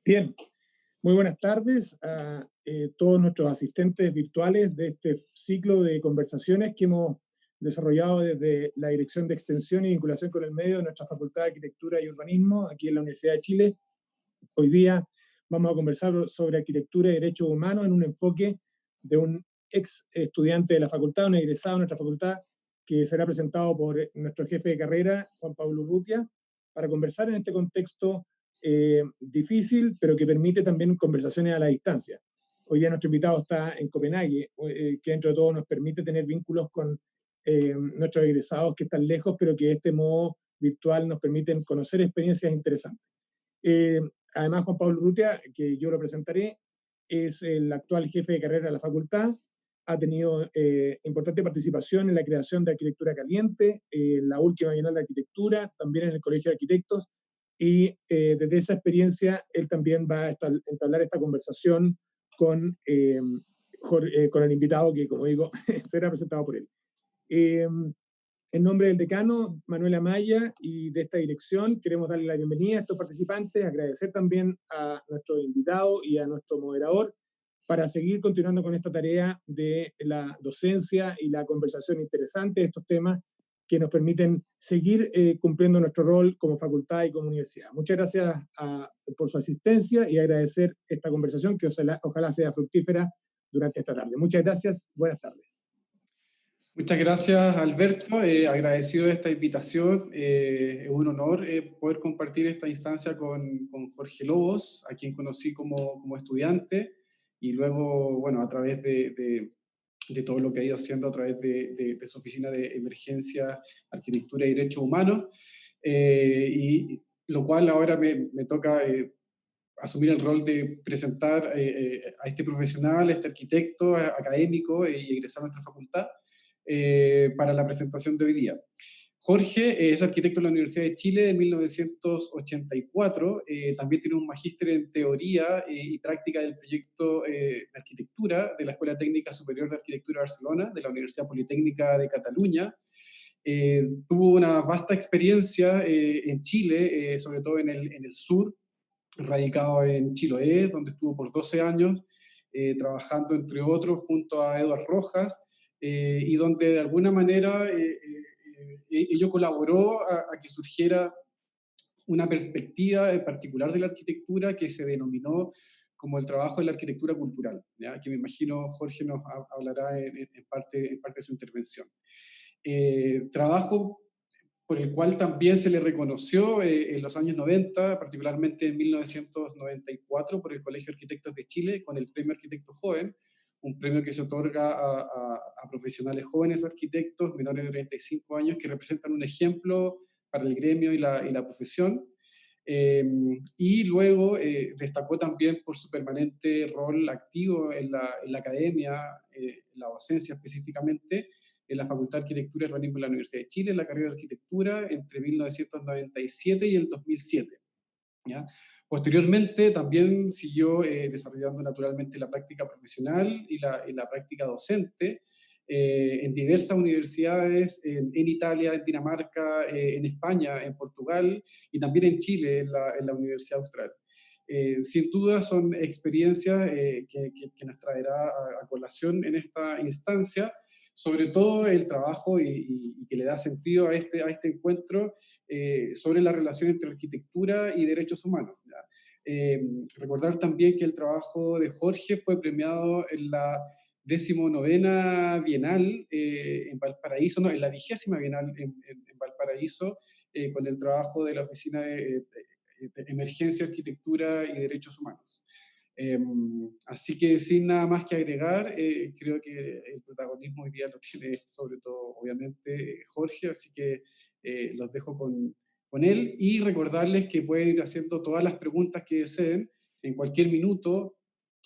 Bien, muy buenas tardes a todos nuestros asistentes virtuales de este ciclo de conversaciones que hemos desarrollado desde la Dirección de Extensión y Vinculación con el Medio de nuestra Facultad de Arquitectura y Urbanismo aquí en la Universidad de Chile. Hoy día vamos a conversar sobre arquitectura y derechos humanos en un enfoque de un ex estudiante de la facultad, un egresado de nuestra facultad, que será presentado por nuestro jefe de carrera, Juan Pablo Urrutia, para conversar en este contexto difícil, pero que permite también conversaciones a la distancia. Hoy día nuestro invitado está en Copenhague, que dentro de todo nos permite tener vínculos con nuestros egresados que están lejos, pero que de este modo virtual nos permiten conocer experiencias interesantes. Además, Juan Pablo Urrutia, que yo lo presentaré, es el actual jefe de carrera de la facultad, ha tenido importante participación en la creación de Arquitectura Caliente, la última Bienal de Arquitectura, también en el Colegio de Arquitectos, y desde esa experiencia él también va a entablar esta conversación con el invitado que, como digo, será presentado por él. En nombre del decano, Manuel Amaya, y de esta dirección, queremos darle la bienvenida a estos participantes, agradecer también a nuestro invitado y a nuestro moderador para seguir continuando con esta tarea de la docencia y la conversación interesante de estos temas que nos permiten seguir cumpliendo nuestro rol como facultad y como universidad. Muchas gracias por su asistencia y agradecer esta conversación que ojalá sea fructífera durante esta tarde. Muchas gracias, buenas tardes. Muchas gracias, Alberto. Agradecido de esta invitación. Es un honor poder compartir esta instancia con Jorge Lobos, a quien conocí como estudiante, y luego, bueno, a través de todo lo que ha ido haciendo a través de su oficina de emergencia, arquitectura y derechos humanos, y lo cual ahora me toca asumir el rol de presentar a este profesional, a este arquitecto académico y egresado a nuestra facultad, para la presentación de hoy día. Jorge es arquitecto de la Universidad de Chile de 1984, también tiene un magíster en teoría y práctica del proyecto de arquitectura de la Escuela Técnica Superior de Arquitectura de Barcelona, de la Universidad Politécnica de Cataluña. Tuvo una vasta experiencia en Chile, sobre todo en el sur, radicado en Chiloé, donde estuvo por 12 años, trabajando, entre otros, junto a Eduard Rojas, y donde de alguna manera ello colaboró a que surgiera una perspectiva en particular de la arquitectura que se denominó como el trabajo de la arquitectura cultural, ¿ya? Que me imagino Jorge nos hablará en parte de su intervención. Trabajo por el cual también se le reconoció en los años 90, particularmente en 1994, por el Colegio de Arquitectos de Chile, con el Premio Arquitecto Joven, un premio que se otorga a profesionales jóvenes arquitectos menores de 35 años que representan un ejemplo para el gremio y la profesión. Y luego destacó también por su permanente rol activo en la academia, en la docencia específicamente, en la Facultad de Arquitectura y Urbanismo de la Universidad de Chile, en la carrera de Arquitectura entre 1997 y el 2007. ¿Ya? Posteriormente también siguió desarrollando naturalmente la práctica profesional y la práctica docente en diversas universidades, en Italia, en Dinamarca, en España, en Portugal y también en Chile, en la Universidad Austral. Sin duda son experiencias que nos traerá a colación en esta instancia, sobre todo el trabajo y que le da sentido a este encuentro sobre la relación entre arquitectura y derechos humanos, ¿ya? Recordar también que el trabajo de Jorge fue premiado en la 19ª Bienal en Valparaíso, no, en la 20ª Bienal en Valparaíso, con el trabajo de la Oficina de Emergencia, Arquitectura y Derechos Humanos. Así que sin nada más que agregar, creo que el protagonismo hoy día lo tiene sobre todo, obviamente, Jorge, así que los dejo con él y recordarles que pueden ir haciendo todas las preguntas que deseen en cualquier minuto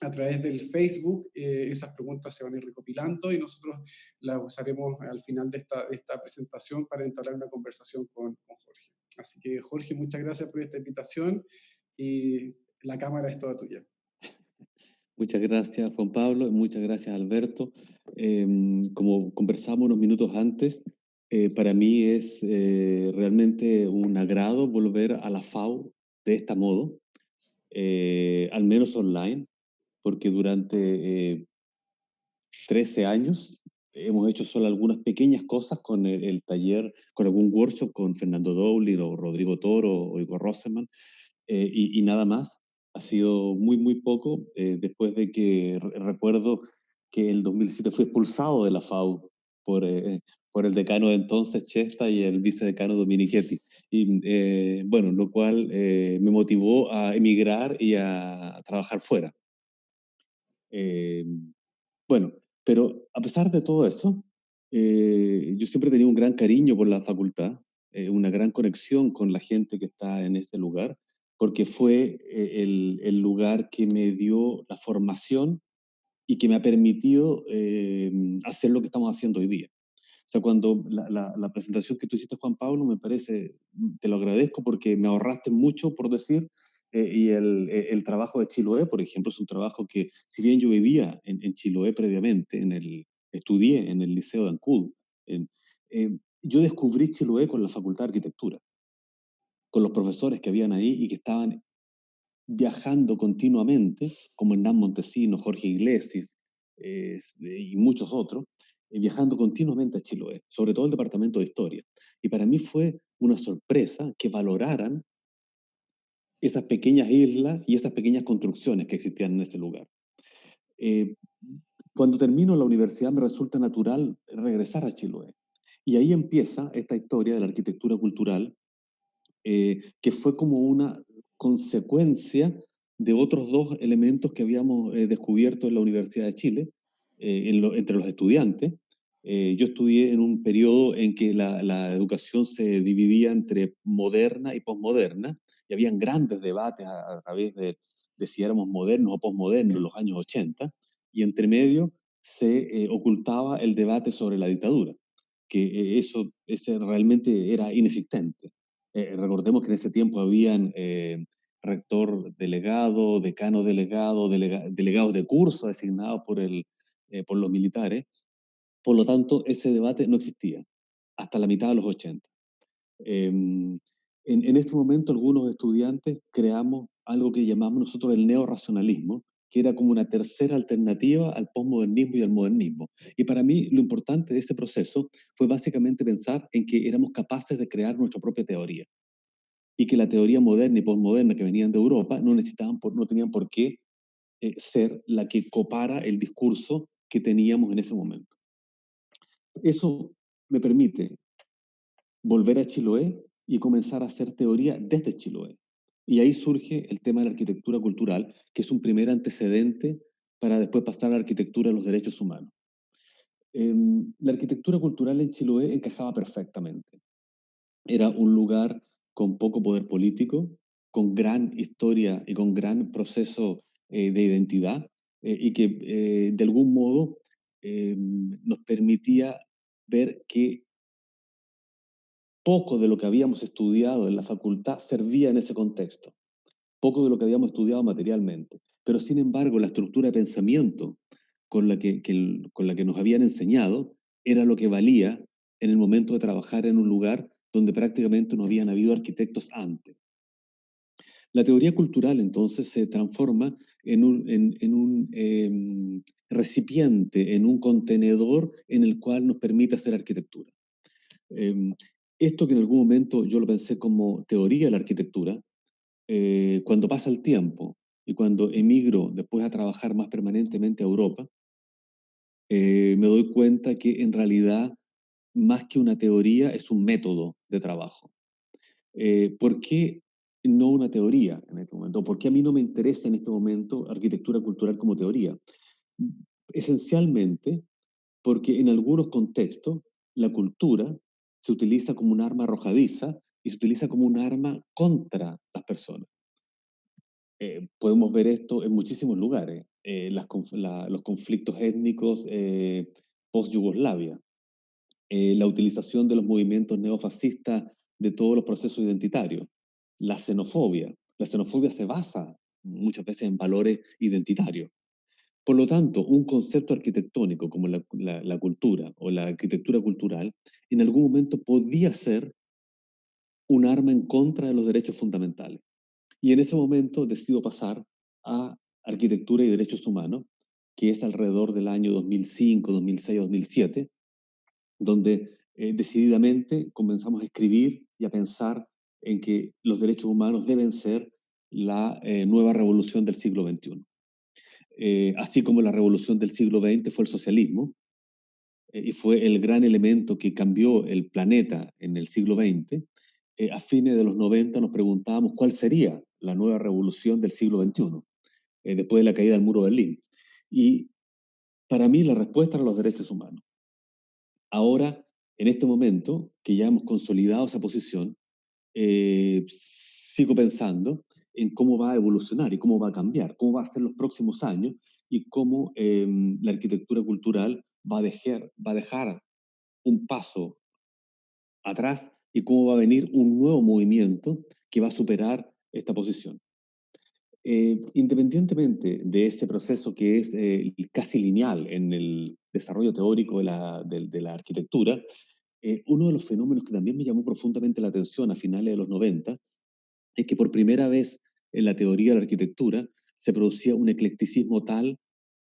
a través del Facebook. Esas preguntas se van a ir recopilando y nosotros las usaremos al final de esta presentación para entablar una conversación con Jorge. Así que Jorge, muchas gracias por esta invitación y la cámara es toda tuya. Muchas gracias, Juan Pablo, y muchas gracias, Alberto. Como conversamos unos minutos antes, para mí es realmente un agrado volver a la FAU de este modo. al menos online, porque durante 13 años hemos hecho solo algunas pequeñas cosas con el taller, con algún workshop con Fernando Dowling o Rodrigo Toro o Igor Rosenman, y nada más. Ha sido muy, muy poco, después de que recuerdo que el 2007 fui expulsado de la FAU por, por el decano de entonces, Chesta, y el vicedecano Dominichetti. Y bueno, lo cual me motivó a emigrar y a trabajar fuera. Eh, bueno, pero a pesar de todo eso, yo siempre he tenido un gran cariño por la facultad, una gran conexión con la gente que está en este lugar, porque fue el lugar que me dio la formación y que me ha permitido hacer lo que estamos haciendo hoy día. O sea, cuando la presentación que tú hiciste, Juan Pablo, me parece, te lo agradezco porque me ahorraste mucho, por decir, y el trabajo de Chiloé, por ejemplo, es un trabajo que, si bien yo vivía en Chiloé previamente, estudié en el Liceo de Ancud, yo descubrí Chiloé con la Facultad de Arquitectura, con los profesores que habían ahí y que estaban viajando continuamente, como Hernán Montesinos, Jorge Iglesias y muchos otros, viajando continuamente a Chiloé, sobre todo el departamento de historia. Y para mí fue una sorpresa que valoraran esas pequeñas islas y esas pequeñas construcciones que existían en ese lugar. Eh, Cuando termino la universidad me resulta natural regresar a Chiloé. Y ahí empieza esta historia de la arquitectura cultural, que fue como una consecuencia de otros dos elementos que habíamos descubierto en la Universidad de Chile, entre los estudiantes. Yo estudié en un periodo en que la educación se dividía entre moderna y posmoderna, y habían grandes debates a través de si éramos modernos o posmodernos en los años 80, y entre medio se ocultaba el debate sobre la dictadura, que ese realmente era inexistente. Recordemos que en ese tiempo habían rector delegado, decano delegado, delegados de curso designados por los militares. Por lo tanto, ese debate no existía hasta la mitad de los 80. En este momento, algunos estudiantes creamos algo que llamamos nosotros el neorracionalismo, que era como una tercera alternativa al posmodernismo y al modernismo. Y para mí, lo importante de ese proceso fue básicamente pensar en que éramos capaces de crear nuestra propia teoría y que la teoría moderna y posmoderna que venían de Europa no tenían por qué ser la que copara el discurso que teníamos en ese momento. Eso me permite volver a Chiloé y comenzar a hacer teoría desde Chiloé. Y ahí surge el tema de la arquitectura cultural, que es un primer antecedente para después pasar a la arquitectura de los derechos humanos. La arquitectura cultural en Chiloé encajaba perfectamente. Era un lugar con poco poder político, con gran historia y con gran proceso de identidad, y que de algún modo nos permitía ver que poco de lo que habíamos estudiado en la facultad servía en ese contexto, poco de lo que habíamos estudiado materialmente. Pero sin embargo, la estructura de pensamiento con la que nos habían enseñado era lo que valía en el momento de trabajar en un lugar donde prácticamente no habían habido arquitectos antes. La teoría cultural entonces se transforma en un recipiente, en un contenedor en el cual nos permite hacer arquitectura. Em, Esto que en algún momento yo lo pensé como teoría de la arquitectura, cuando pasa el tiempo y cuando emigro después a trabajar más permanentemente a Europa, me doy cuenta que en realidad, más que una teoría, es un método de trabajo. ¿Por qué no una teoría en este momento? ¿Por qué a mí no me interesa en este momento arquitectura cultural como teoría? Esencialmente porque en algunos contextos la cultura se utiliza como un arma arrojadiza y se utiliza como un arma contra las personas. Podemos ver esto en muchísimos lugares. Los conflictos étnicos post-Yugoslavia, la utilización de los movimientos neofascistas de todos los procesos identitarios, la xenofobia. La xenofobia se basa muchas veces en valores identitarios. Por lo tanto, un concepto arquitectónico como la cultura o la arquitectura cultural en algún momento podía ser un arma en contra de los derechos fundamentales. Y en ese momento decido pasar a Arquitectura y Derechos Humanos, que es alrededor del año 2005, 2006, 2007, donde decididamente comenzamos a escribir y a pensar en que los derechos humanos deben ser la nueva revolución del siglo XXI. Así como la revolución del siglo XX fue el socialismo, y fue el gran elemento que cambió el planeta en el siglo XX, a fines de los 90 nos preguntábamos cuál sería la nueva revolución del siglo XXI, después de la caída del muro de Berlín. Y para mí la respuesta era los derechos humanos. Ahora, en este momento, que ya hemos consolidado esa posición, sigo pensando en cómo va a evolucionar y cómo va a cambiar, cómo va a ser los próximos años y cómo la arquitectura cultural va a dejar un paso atrás y cómo va a venir un nuevo movimiento que va a superar esta posición. Independientemente de este proceso que es casi lineal en el desarrollo teórico de la arquitectura, uno de los fenómenos que también me llamó profundamente la atención a finales de los 90 es que por primera vez en la teoría de la arquitectura se producía un eclecticismo tal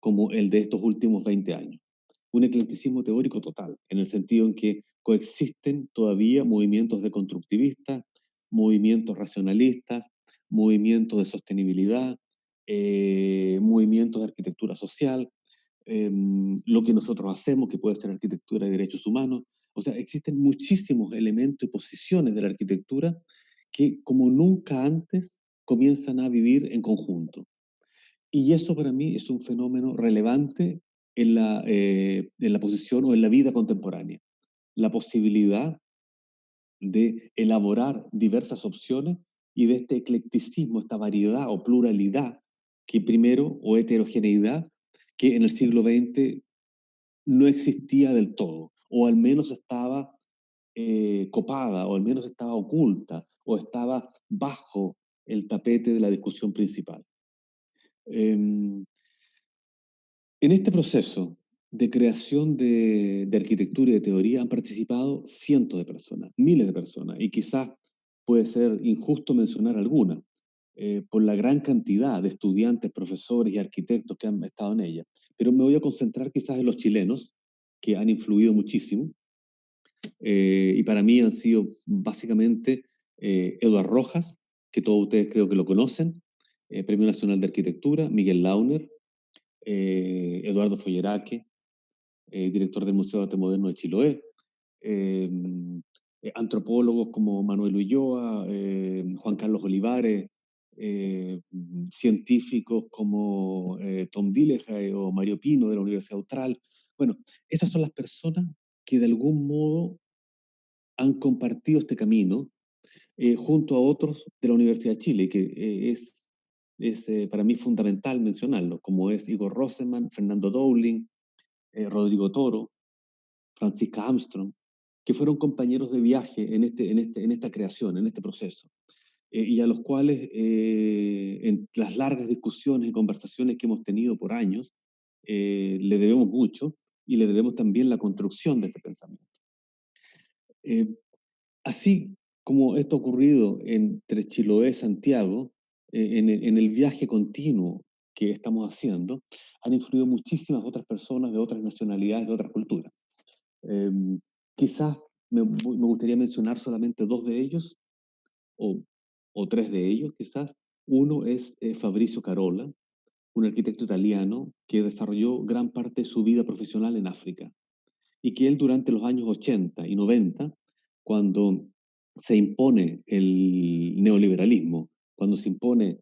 como el de estos últimos 20 años. Un eclecticismo teórico total, en el sentido en que coexisten todavía movimientos deconstructivistas, movimientos racionalistas, movimientos de sostenibilidad, movimientos de arquitectura social, lo que nosotros hacemos, que puede ser arquitectura de derechos humanos. O sea, existen muchísimos elementos y posiciones de la arquitectura que como nunca antes comienzan a vivir en conjunto. Y eso para mí es un fenómeno relevante en la posición o en la vida contemporánea. La posibilidad de elaborar diversas opciones y de este eclecticismo, esta variedad o pluralidad que primero, o heterogeneidad, que en el siglo XX no existía del todo, o al menos estaba copada, o al menos estaba oculta, o estaba bajo el tapete de la discusión principal. En este proceso de creación de arquitectura y de teoría han participado cientos de personas, miles de personas, y quizás puede ser injusto mencionar alguna, por la gran cantidad de estudiantes, profesores y arquitectos que han estado en ella. Pero me voy a concentrar quizás en los chilenos, que han influido muchísimo, y para mí han sido básicamente Eduard Rojas, que todos ustedes creo que lo conocen, Premio Nacional de Arquitectura, Miguel Launer, Eduardo Folleraque, director del Museo de Arte Moderno de Chiloé, eh, antropólogos como Manuel Ulloa, Juan Carlos Olivares, científicos como Tom Dillehay o Mario Pino de la Universidad Austral. Bueno, esas son las personas que de algún modo han compartido este camino junto a otros de la Universidad de Chile, que es para mí fundamental mencionarlo, como es Igor Rosenman, Fernando Dowling, Rodrigo Toro, Francisca Armstrong, que fueron compañeros de viaje en esta creación, en este proceso, y a los cuales, en las largas discusiones y conversaciones que hemos tenido por años, le debemos mucho y le debemos también la construcción de este pensamiento. Eh, Así como esto ha ocurrido entre Chiloé y Santiago, en el viaje continuo que estamos haciendo, han influido muchísimas otras personas de otras nacionalidades, de otras culturas. Eh, Quizás me gustaría mencionar solamente dos de ellos, o, o tres de ellos quizás. Uno es Fabrizio Carola, un arquitecto italiano que desarrolló gran parte de su vida profesional en África y que él durante los años 80 y 90, cuando se impone el neoliberalismo, cuando se impone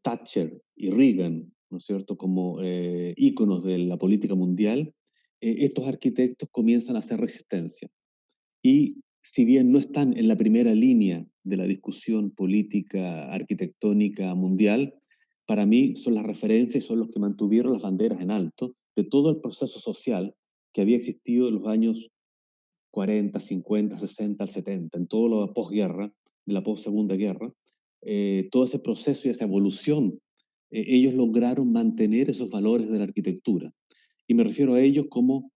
Thatcher y Reagan, ¿no es cierto?, como íconos de la política mundial, estos arquitectos comienzan a hacer resistencia. Y si bien no están en la primera línea de la discusión política arquitectónica mundial, para mí son las referencias y son los que mantuvieron las banderas en alto de todo el proceso social que había existido en los años 40, 50, 60, al 70, en todo lo de posguerra, de la post-segunda guerra, todo ese proceso y esa evolución, ellos lograron mantener esos valores de la arquitectura. Y me refiero a ellos como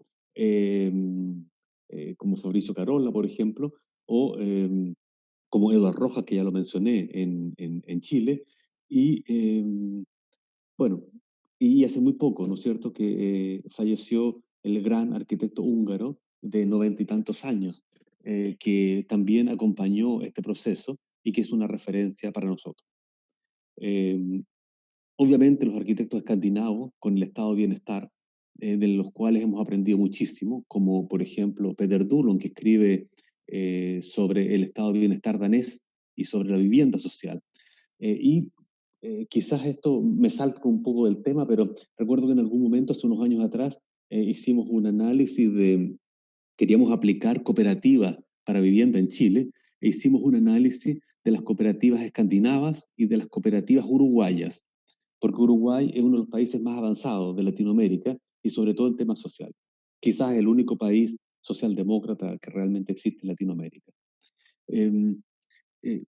Fabricio Carola, por ejemplo, o como Eduard Rojas, que ya lo mencioné en Chile, y bueno, y hace muy poco, ¿no es cierto?, que falleció el gran arquitecto húngaro de 90 y tantos años, que también acompañó este proceso y que es una referencia para nosotros. Eh, Obviamente los arquitectos escandinavos, con el estado de bienestar, de los cuales hemos aprendido muchísimo, como por ejemplo Peter Dulon, que escribe sobre el estado de bienestar danés y sobre la vivienda social. Quizás esto me salta un poco del tema, pero recuerdo que en algún momento, hace unos años atrás, hicimos un análisis de, queríamos aplicar cooperativas para vivienda en Chile, e hicimos un análisis de las cooperativas escandinavas y de las cooperativas uruguayas, porque Uruguay es uno de los países más avanzados de Latinoamérica y sobre todo en temas sociales. Quizás el único país socialdemócrata que realmente existe en Latinoamérica. Eh,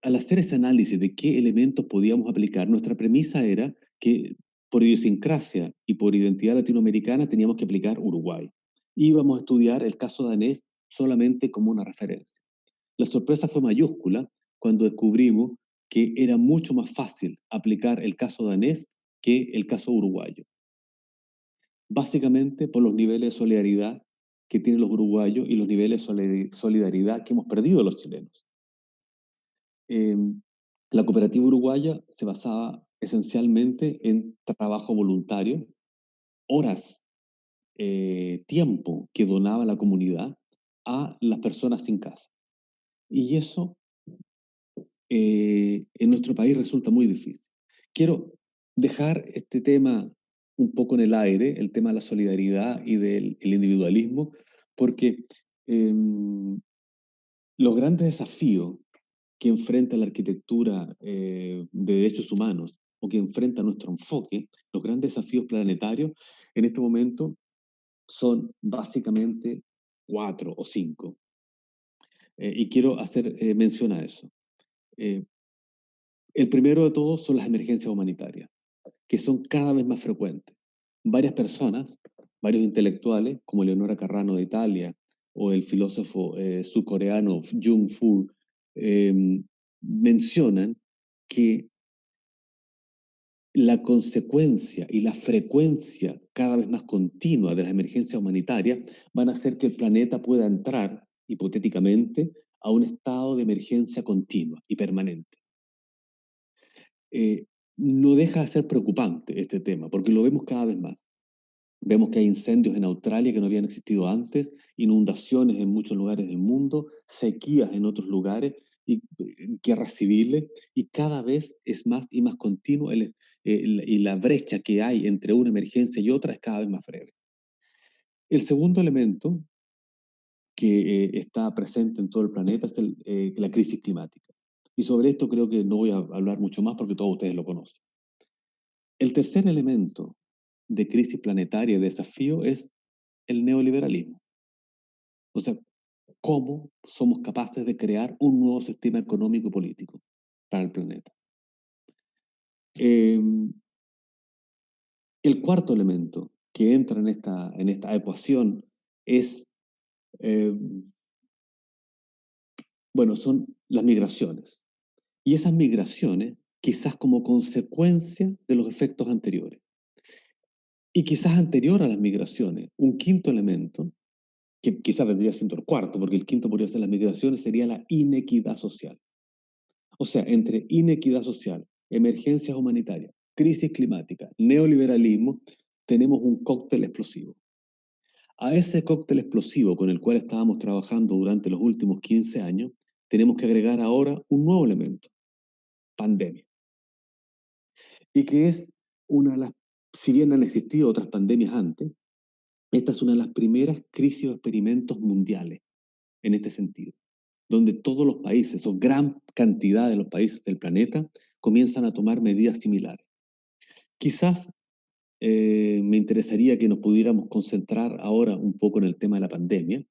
Al hacer ese análisis de qué elementos podíamos aplicar, nuestra premisa era que por idiosincrasia y por identidad latinoamericana teníamos que aplicar Uruguay. Íbamos a estudiar el caso danés solamente como una referencia. La sorpresa fue mayúscula cuando descubrimos que era mucho más fácil aplicar el caso danés que el caso uruguayo. Básicamente por los niveles de solidaridad que tienen los uruguayos y los niveles de solidaridad que hemos perdido los chilenos. Eh, la cooperativa uruguaya se basaba esencialmente en trabajo voluntario, horas, tiempo que donaba la comunidad a las personas sin casa. Y eso en nuestro país resulta muy difícil. Quiero dejar este tema un poco en el aire, el tema de la solidaridad y del el individualismo, porque eh, los grandes desafíos que enfrenta la arquitectura de derechos humanos o que enfrenta nuestro enfoque, los grandes desafíos planetarios, en este momento son básicamente 4 o 5. Y quiero hacer mención a eso. Eh, el primero de todos son las emergencias humanitarias, que son cada vez más frecuentes. Varias personas, varios intelectuales, como Leonora Carrano de Italia o el filósofo surcoreano Jung Fu, eh, mencionan que la consecuencia y la frecuencia cada vez más continua de las emergencias humanitarias van a hacer que el planeta pueda entrar, hipotéticamente, a un estado de emergencia continua y permanente. Eh, no deja de ser preocupante este tema, porque lo vemos cada vez más. Vemos que hay incendios en Australia que no habían existido antes, inundaciones en muchos lugares del mundo, sequías en otros lugares, y guerras civiles, y cada vez es más y más continuo, y la brecha que hay entre una emergencia y otra es cada vez más breve. El segundo elemento que está presente en todo el planeta es la crisis climática. Y sobre esto creo que no voy a hablar mucho más porque todos ustedes lo conocen. El tercer elemento de crisis planetaria y desafío es el neoliberalismo. O sea, cómo somos capaces de crear un nuevo sistema económico y político para el planeta. El cuarto elemento que entra en esta ecuación es, eh, bueno, son las migraciones. Y esas migraciones quizás como consecuencia de los efectos anteriores. Y quizás anterior a las migraciones, un quinto elemento, que quizás vendría siendo el cuarto, porque el quinto podría ser las migraciones, sería la inequidad social. O sea, entre inequidad social, emergencias humanitarias, crisis climática, neoliberalismo, tenemos un cóctel explosivo. A ese cóctel explosivo con el cual estábamos trabajando durante los últimos 15 años, tenemos que agregar ahora un nuevo elemento, pandemia. Y que es una de las, si bien han existido otras pandemias antes, esta es una de las primeras crisis o experimentos mundiales en este sentido, donde todos los países o gran cantidad de los países del planeta comienzan a tomar medidas similares. Quizás me interesaría que nos pudiéramos concentrar ahora un poco en el tema de la pandemia,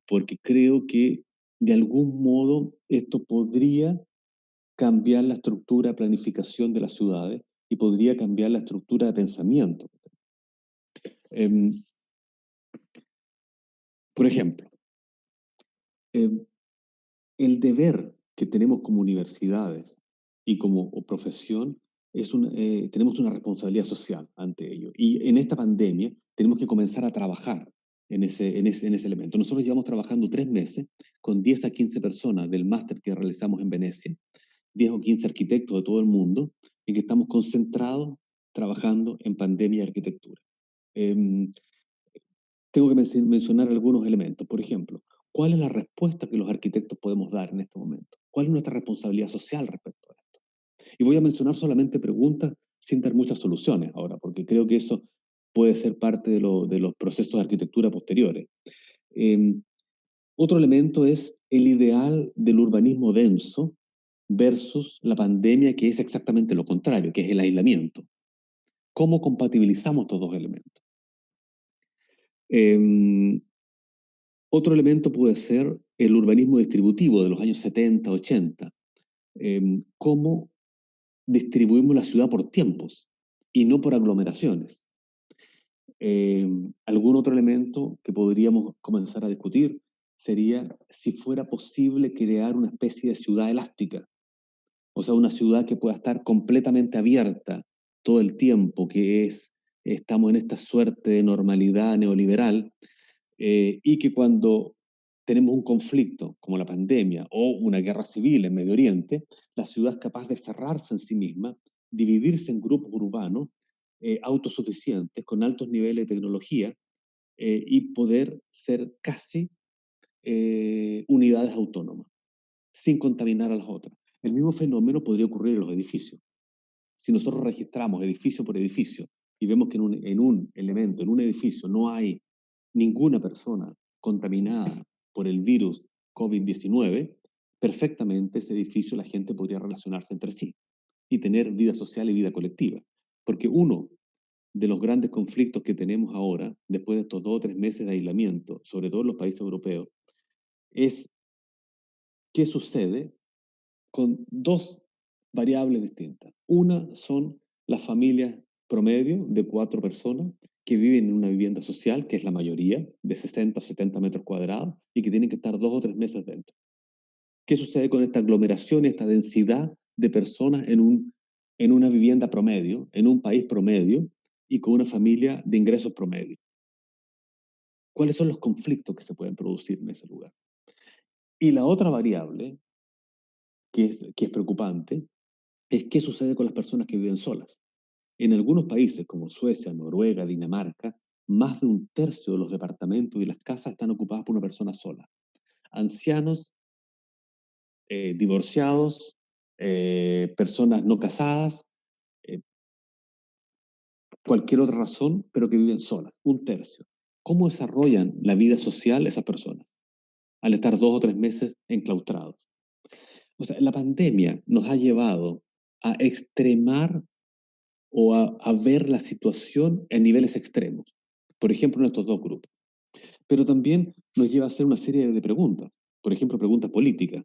porque creo que de algún modo esto podría cambiar la estructura de planificación de las ciudades y podría cambiar la estructura de pensamiento. Eh, por ejemplo, el deber que tenemos como universidades y como profesión, tenemos una responsabilidad social ante ello. Y en esta pandemia tenemos que comenzar a trabajar en ese elemento. Nosotros llevamos trabajando 3 meses con 10 a 15 personas del máster que realizamos en Venecia, 10 o 15 arquitectos de todo el mundo, en que estamos concentrados trabajando en pandemia y arquitectura. Em, Tengo que mencionar algunos elementos. Por ejemplo, ¿cuál es la respuesta que los arquitectos podemos dar en este momento? ¿Cuál es nuestra responsabilidad social respecto a esto? Y voy a mencionar solamente preguntas sin dar muchas soluciones ahora, porque creo que eso puede ser parte de los procesos de arquitectura posteriores. Eh, Otro elemento es el ideal del urbanismo denso versus la pandemia, que es exactamente lo contrario, que es el aislamiento. ¿Cómo compatibilizamos estos dos elementos? Eh, Otro elemento puede ser el urbanismo distributivo de los años 70, 80. Cómo distribuimos la ciudad por tiempos y no por aglomeraciones. Algún otro elemento que podríamos comenzar a discutir sería si fuera posible crear una especie de ciudad elástica, o sea, una ciudad que pueda estar completamente abierta todo el tiempo, estamos en esta suerte de normalidad neoliberal, y que cuando tenemos un conflicto como la pandemia o una guerra civil en Medio Oriente, la ciudad es capaz de cerrarse en sí misma, dividirse en grupos urbanos autosuficientes, con altos niveles de tecnología, y poder ser casi unidades autónomas, sin contaminar a las otras. El mismo fenómeno podría ocurrir en los edificios. Si nosotros registramos edificio por edificio y vemos que en un elemento, en un edificio, no hay ninguna persona contaminada por el virus COVID-19, perfectamente ese edificio la gente podría relacionarse entre sí y tener vida social y vida colectiva. Porque uno de los grandes conflictos que tenemos ahora, después de estos 2 o 3 meses de aislamiento, sobre todo en los países europeos, es qué sucede con dos variables distintas. Una son las familias promedio de 4 personas que viven en una vivienda social, que es la mayoría, de 60 o 70 metros cuadrados, y que tienen que estar 2 o 3 meses dentro. ¿Qué sucede con esta aglomeración, esta densidad de personas en una vivienda promedio, en un país promedio, y con una familia de ingresos promedio? ¿Cuáles son los conflictos que se pueden producir en ese lugar? Y la otra variable, que es preocupante, es qué sucede con las personas que viven solas. En algunos países como Suecia, Noruega, Dinamarca, más de un tercio de los departamentos y las casas están ocupadas por una persona sola. Ancianos, divorciados, personas no casadas, eh, cualquier otra razón, pero que viven solas, un tercio. ¿Cómo desarrollan la vida social esas personas al estar 2 o 3 meses enclaustrados? O sea, la pandemia nos ha llevado a extremar o a ver la situación en niveles extremos, por ejemplo, en estos dos grupos. Pero también nos lleva a hacer una serie de preguntas, por ejemplo, preguntas políticas,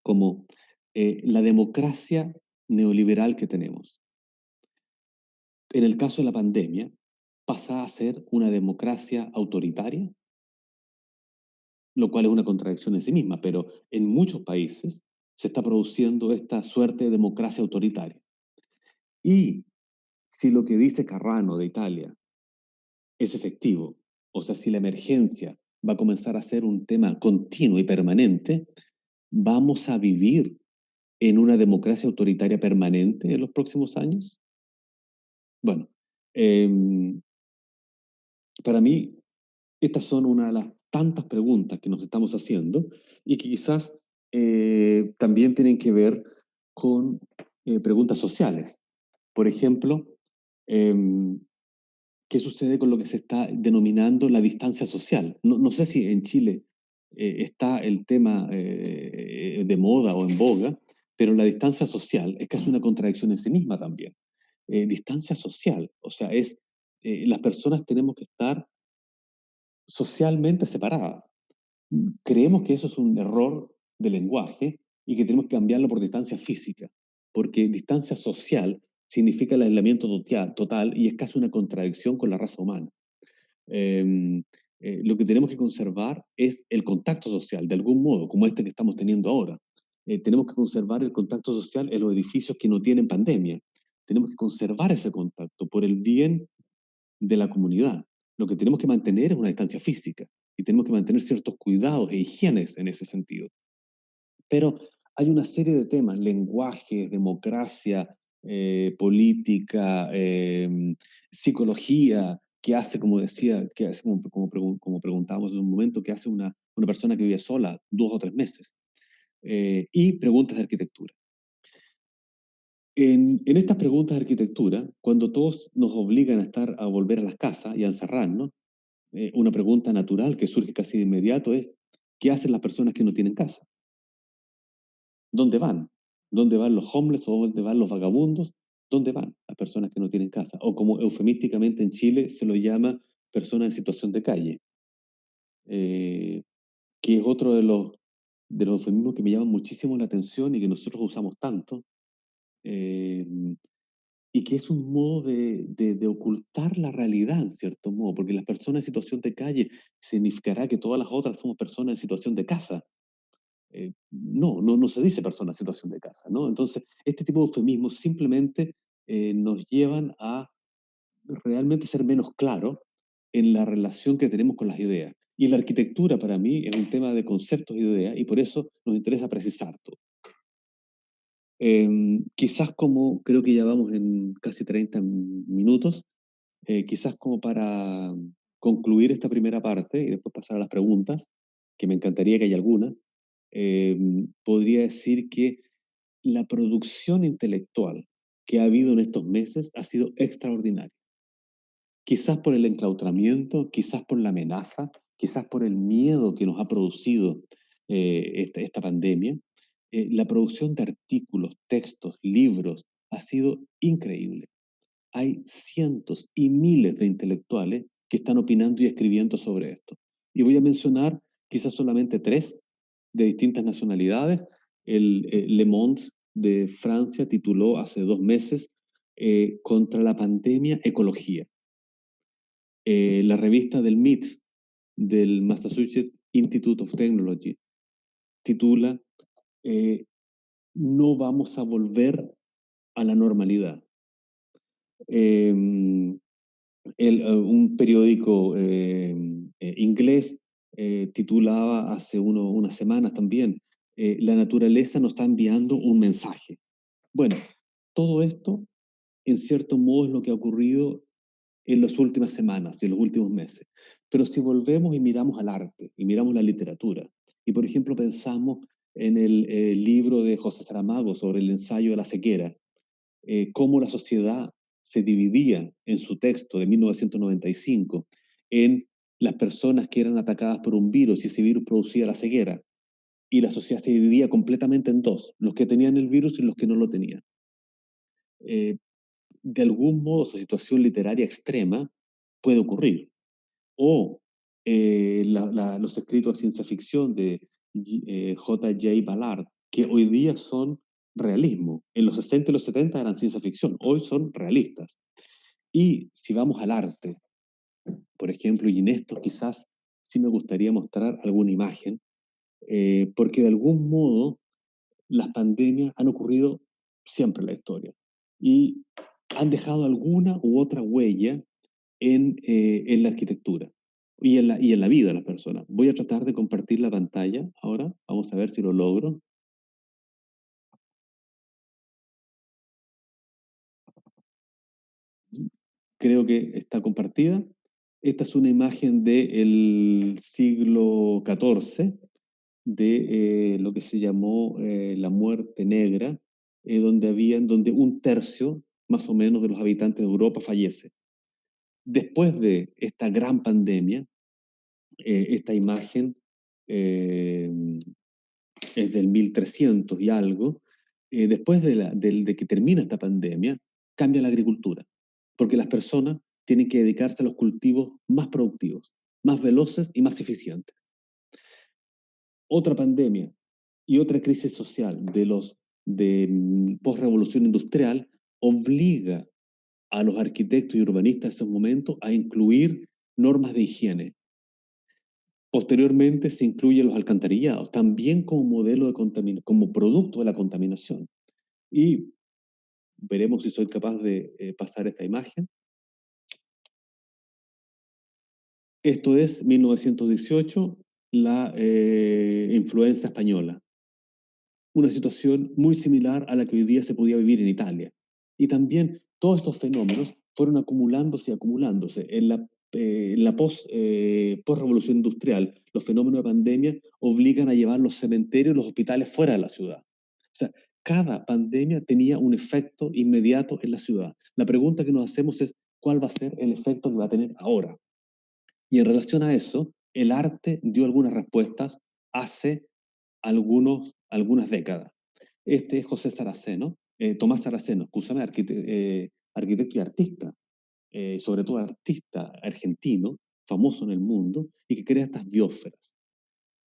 como la democracia neoliberal que tenemos. En el caso de la pandemia, pasa a ser una democracia autoritaria, lo cual es una contradicción en sí misma, pero en muchos países se está produciendo esta suerte de democracia autoritaria. Y si lo que dice Carrano de Italia es efectivo, o sea, si la emergencia va a comenzar a ser un tema continuo y permanente, ¿vamos a vivir en una democracia autoritaria permanente en los próximos años? Bueno, em, para mí, estas son una de las tantas preguntas que nos estamos haciendo y que quizás también tienen que ver con preguntas sociales. Por ejemplo, em, ¿qué sucede con lo que se está denominando la distancia social? No sé si en Chile está el tema de moda o en boga, pero la distancia social es casi una contradicción en sí misma también. Distancia social, o sea, las personas tenemos que estar socialmente separadas. Creemos que eso es un error de lenguaje y que tenemos que cambiarlo por distancia física, porque distancia social significa el aislamiento total y es casi una contradicción con la raza humana. Eh, lo que tenemos que conservar es el contacto social, de algún modo, como este que estamos teniendo ahora. Tenemos que conservar el contacto social en los edificios que no tienen pandemia. Tenemos que conservar ese contacto por el bien de la comunidad. Lo que tenemos que mantener es una distancia física y tenemos que mantener ciertos cuidados e higienes en ese sentido. Pero hay una serie de temas, lenguaje, democracia, política, psicología, que hace, como decía, que hace, como preguntábamos en un momento, que hace una persona que vive sola 2 o 3 meses, y preguntas de arquitectura. En estas preguntas de arquitectura, cuando todos nos obligan a volver a las casas y a encerrarnos, una pregunta natural que surge casi de inmediato es, ¿qué hacen las personas que no tienen casa? ¿Dónde van? ¿Dónde van los homeless o dónde van los vagabundos? ¿Dónde van las personas que no tienen casa? O como eufemísticamente en Chile se lo llama personas en situación de calle, eh, que es otro de los eufemismos que me llaman muchísimo la atención y que nosotros usamos tanto, eh, y que es un modo de ocultar la realidad, en cierto modo, porque las personas en situación de calle significará que todas las otras somos personas en situación de casa. No se dice persona en situación de casa, ¿no? Entonces, este tipo de eufemismos simplemente nos llevan a realmente ser menos claros en la relación que tenemos con las ideas. Y la arquitectura para mí es un tema de conceptos y ideas, y por eso nos interesa precisar todo. Quizás como, creo que ya vamos en casi 30 minutos, quizás como para concluir esta primera parte y después pasar a las preguntas, que me encantaría que haya alguna, podría decir que la producción intelectual que ha habido en estos meses ha sido extraordinaria. Quizás por el enclaustramiento, quizás por la amenaza, quizás por el miedo que nos ha producido esta pandemia. La producción de artículos, textos, libros ha sido increíble. Hay cientos y miles de intelectuales que están opinando y escribiendo sobre esto. Y voy a mencionar quizás solamente 3 de distintas nacionalidades. El Le Monde de Francia tituló hace 2 meses Contra la pandemia, ecología. La revista del MIT, del Massachusetts Institute of Technology, titula No vamos a volver a la normalidad. Un periódico inglés titulaba hace unas semanas también, La naturaleza nos está enviando un mensaje. Bueno, todo esto, en cierto modo, es lo que ha ocurrido en las últimas semanas y en los últimos meses. Pero si volvemos y miramos al arte, y miramos la literatura, y por ejemplo pensamos en el libro de José Saramago sobre el ensayo de la sequera, cómo la sociedad se dividía en su texto de 1995 en las personas que eran atacadas por un virus y ese virus producía la ceguera, y la sociedad se dividía completamente en dos, los que tenían el virus y los que no lo tenían. Eh, de algún modo esa situación literaria extrema puede ocurrir. O los escritos de ciencia ficción de J.J. Ballard, que hoy día son realismo. En los 60 y los 70 eran ciencia ficción, hoy son realistas. Y si vamos al arte, por ejemplo, y en esto quizás sí me gustaría mostrar alguna imagen, porque de algún modo las pandemias han ocurrido siempre en la historia y han dejado alguna u otra huella en la arquitectura y en la vida de las personas. Voy a tratar de compartir la pantalla ahora, vamos a ver si lo logro. Creo que está compartida. Esta es una imagen del siglo XIV, de lo que se llamó la muerte negra, donde 1/3 más o menos de los habitantes de Europa fallece. Después de esta gran pandemia, esta imagen eh, es del 1300 y algo. Después de que termina esta pandemia, cambia la agricultura, porque las personas tienen que dedicarse a los cultivos más productivos, más veloces y más eficientes. Otra pandemia y otra crisis social de post-revolución industrial obliga a los arquitectos y urbanistas de esos momentos a incluir normas de higiene. Posteriormente se incluyen los alcantarillados, también como modelo de como producto de la contaminación. Y veremos si soy capaz de pasar esta imagen. Esto es 1918, la influenza española. Una situación muy similar a la que hoy día se podía vivir en Italia. Y también todos estos fenómenos fueron acumulándose y acumulándose. En la post-revolución industrial, los fenómenos de pandemia obligan a llevar los cementerios y los hospitales fuera de la ciudad. O sea, cada pandemia tenía un efecto inmediato en la ciudad. La pregunta que nos hacemos es, ¿cuál va a ser el efecto que va a tener ahora? Y en relación a eso, el arte dio algunas respuestas hace algunas décadas. Este es José Saraceno, Tomás Saraceno, escúchame, arquitecto y artista, sobre todo artista argentino, famoso en el mundo, y que crea estas biosferas.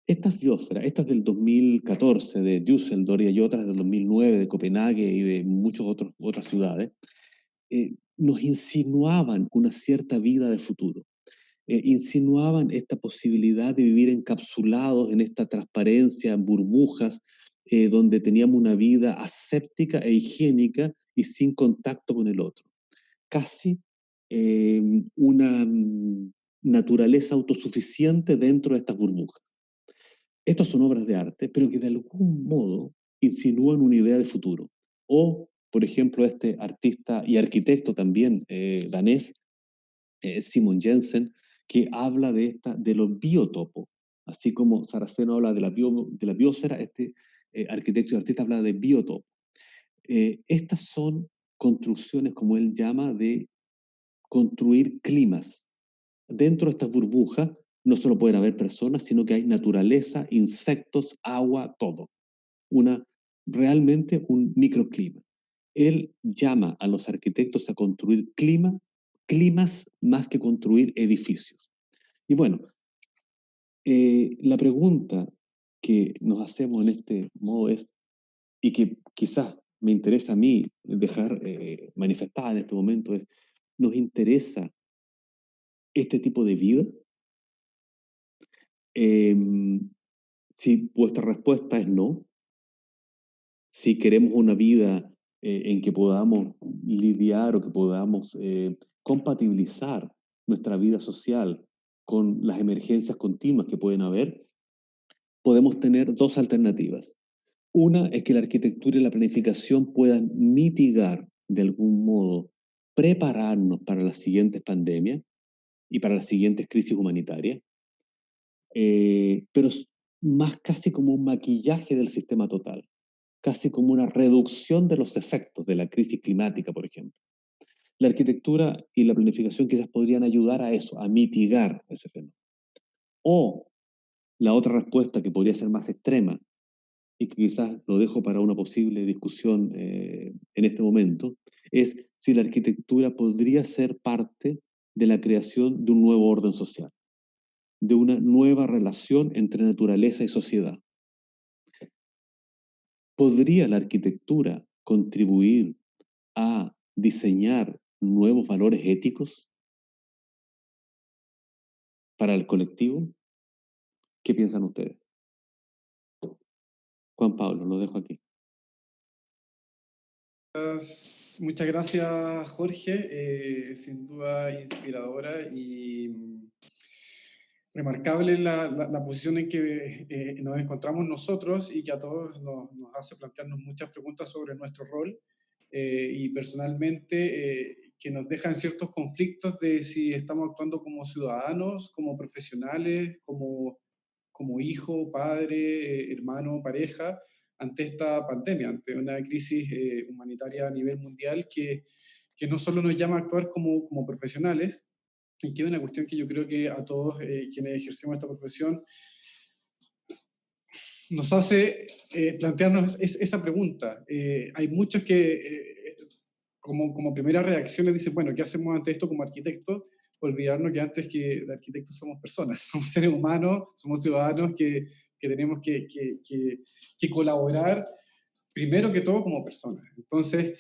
Estas biosferas, estas del 2014 de Düsseldorf y hay otras del 2009 de Copenhague y de muchas otras ciudades, nos insinuaban una cierta vida de futuro. Insinuaban esta posibilidad de vivir encapsulados en esta transparencia, en burbujas, donde teníamos una vida aséptica e higiénica y sin contacto con el otro. Casi una naturaleza autosuficiente dentro de estas burbujas. Estas son obras de arte, pero que de algún modo insinúan una idea de futuro. O, por ejemplo, este artista y arquitecto también danés, Simon Jensen, que habla de los biotopos. Así como Saraceno habla de la biosfera, este arquitecto y artista habla de biotopos. Estas son construcciones, como él llama, de construir climas. Dentro de estas burbujas no solo pueden haber personas, sino que hay naturaleza, insectos, agua, todo. Realmente un microclima. Él llama a los arquitectos a construir climas más que construir edificios. Y bueno, la pregunta que nos hacemos en este modo es, y que quizás me interesa a mí dejar manifestada en este momento es, ¿nos interesa este tipo de vida? Si vuestra respuesta es no, si queremos una vida en que podamos lidiar o que podamos compatibilizar nuestra vida social con las emergencias continuas que pueden haber, podemos tener dos alternativas. Una es que la arquitectura y la planificación puedan mitigar de algún modo, prepararnos para las siguientes pandemias y para las siguientes crisis humanitarias, pero más casi como un maquillaje del sistema total, casi como una reducción de los efectos de la crisis climática, por ejemplo. La arquitectura y la planificación quizás podrían ayudar a eso, a mitigar ese fenómeno. O la otra respuesta que podría ser más extrema, y que quizás lo dejo para una posible discusión en este momento, es si la arquitectura podría ser parte de la creación de un nuevo orden social, de una nueva relación entre naturaleza y sociedad. ¿Podría la arquitectura contribuir a diseñar nuevos valores éticos para el colectivo? ¿Qué piensan ustedes? Juan Pablo, lo dejo aquí. Muchas gracias, Jorge. Sin duda inspiradora y remarcable la posición en que nos encontramos nosotros y que a todos nos hace plantearnos muchas preguntas sobre nuestro rol y personalmente que nos dejan ciertos conflictos de si estamos actuando como ciudadanos, como profesionales, como hijo, padre, hermano, pareja, ante esta pandemia, ante una crisis humanitaria a nivel mundial que no solo nos llama a actuar como profesionales, y que es una cuestión que yo creo que a todos quienes ejercemos esta profesión nos hace plantearnos esa pregunta. Hay muchos que como primera reacción dicen, bueno, ¿qué hacemos ante esto como arquitectos? Olvidarnos que antes que de arquitectos somos personas, somos seres humanos, somos ciudadanos que tenemos que colaborar primero que todo como personas. Entonces,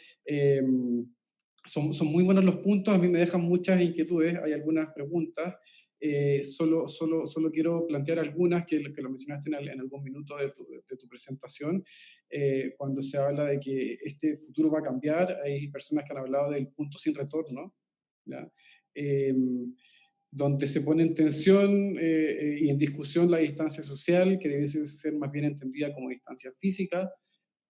son muy buenos los puntos, a mí me dejan muchas inquietudes, hay algunas preguntas. Solo quiero plantear algunas que lo mencionaste en algún minuto de tu presentación, cuando se habla de que este futuro va a cambiar. Hay personas que han hablado del punto sin retorno, ¿ya? Donde se pone en tensión y en discusión la distancia social, que debe ser más bien entendida como distancia física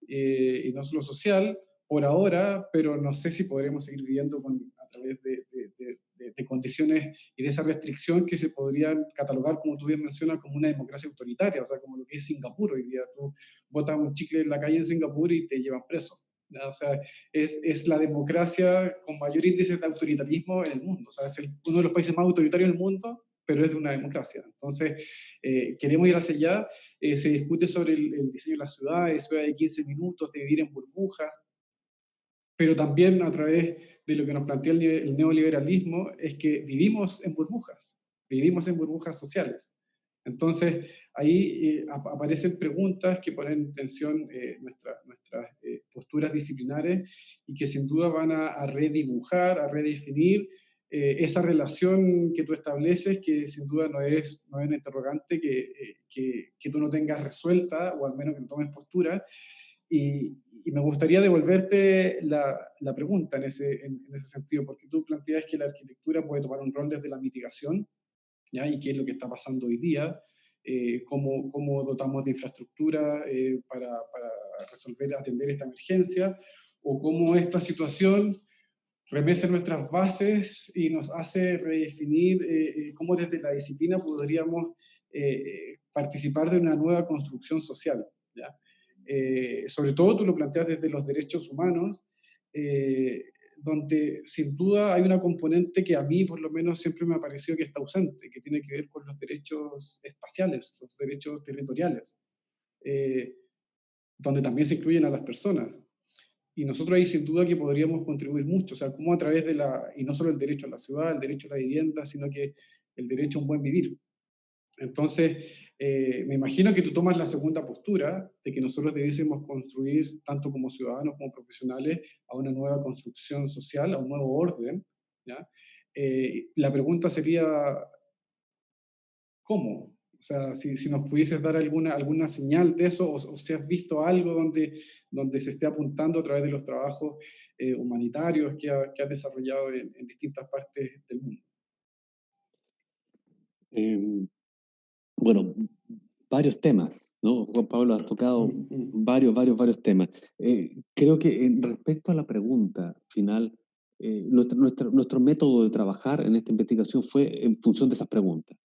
y no solo social, por ahora, pero no sé si podremos seguir viviendo a través de condiciones y de esa restricción que se podrían catalogar, como tú bien mencionas, como una democracia autoritaria, o sea, como lo que es Singapur hoy día. Tú botas un chicle en la calle en Singapur y te llevan preso, ¿no? O sea, es la democracia con mayor índice de autoritarismo en el mundo. O sea, es uno de los países más autoritarios del mundo, pero es de una democracia. Entonces, queremos ir hacia allá. Se discute sobre el diseño de las ciudades, ciudad de 15 minutos, de vivir en burbujas, pero también a través de lo que nos plantea el neoliberalismo, es que vivimos en burbujas sociales. Entonces, ahí aparecen preguntas que ponen en tensión nuestras posturas disciplinares y que sin duda van a redibujar, a redefinir esa relación que tú estableces, que sin duda no es una interrogante que tú no tengas resuelta, o al menos que no tomes postura. Y me gustaría devolverte la pregunta en ese sentido, porque tú planteas que la arquitectura puede tomar un rol desde la mitigación, ¿ya? Y qué es lo que está pasando hoy día, cómo dotamos de infraestructura para resolver, atender esta emergencia, o cómo esta situación remece nuestras bases y nos hace redefinir cómo desde la disciplina podríamos participar de una nueva construcción social, ¿ya? Sobre todo tú lo planteas desde los derechos humanos, eh, donde sin duda hay una componente que a mí por lo menos siempre me ha parecido que está ausente, que tiene que ver con los derechos espaciales, los derechos territoriales, eh, donde también se incluyen a las personas. Y nosotros ahí sin duda que podríamos contribuir mucho, o sea, como a través y no solo el derecho a la ciudad, el derecho a la vivienda, sino que el derecho a un buen vivir. Entonces, me imagino que tú tomas la segunda postura de que nosotros debiésemos construir, tanto como ciudadanos como profesionales, a una nueva construcción social, a un nuevo orden, ¿ya? La pregunta sería, ¿cómo? O sea, si nos pudieses dar alguna señal de eso, o si has visto algo donde se esté apuntando a través de los trabajos humanitarios que has desarrollado en distintas partes del mundo. Em, bueno, varios temas, ¿no? Juan Pablo, has tocado varios temas. Creo que respecto a la pregunta final, nuestro método de trabajar en esta investigación fue en función de esas preguntas.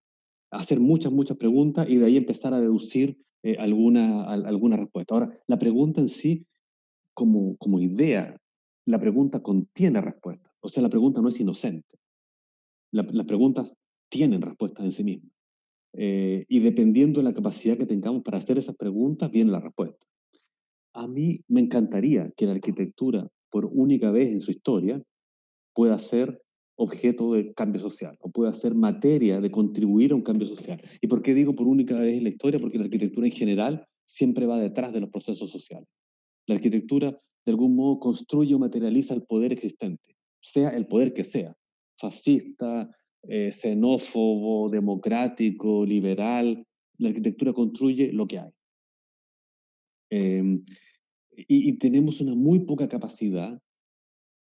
Hacer muchas preguntas y de ahí empezar a deducir alguna respuesta. Ahora, la pregunta en sí, como idea, la pregunta contiene respuesta. O sea, la pregunta no es inocente. Las preguntas tienen respuestas en sí mismas. Y dependiendo de la capacidad que tengamos para hacer esas preguntas, viene la respuesta. A mí me encantaría que la arquitectura, por única vez en su historia, pueda ser objeto de cambio social o pueda ser materia de contribuir a un cambio social. ¿Y por qué digo por única vez en la historia? Porque la arquitectura en general siempre va detrás de los procesos sociales. La arquitectura, de algún modo, construye o materializa el poder existente, sea el poder que sea, fascista, xenófobo, democrático, liberal. La arquitectura construye lo que hay. Eh, y tenemos una muy poca capacidad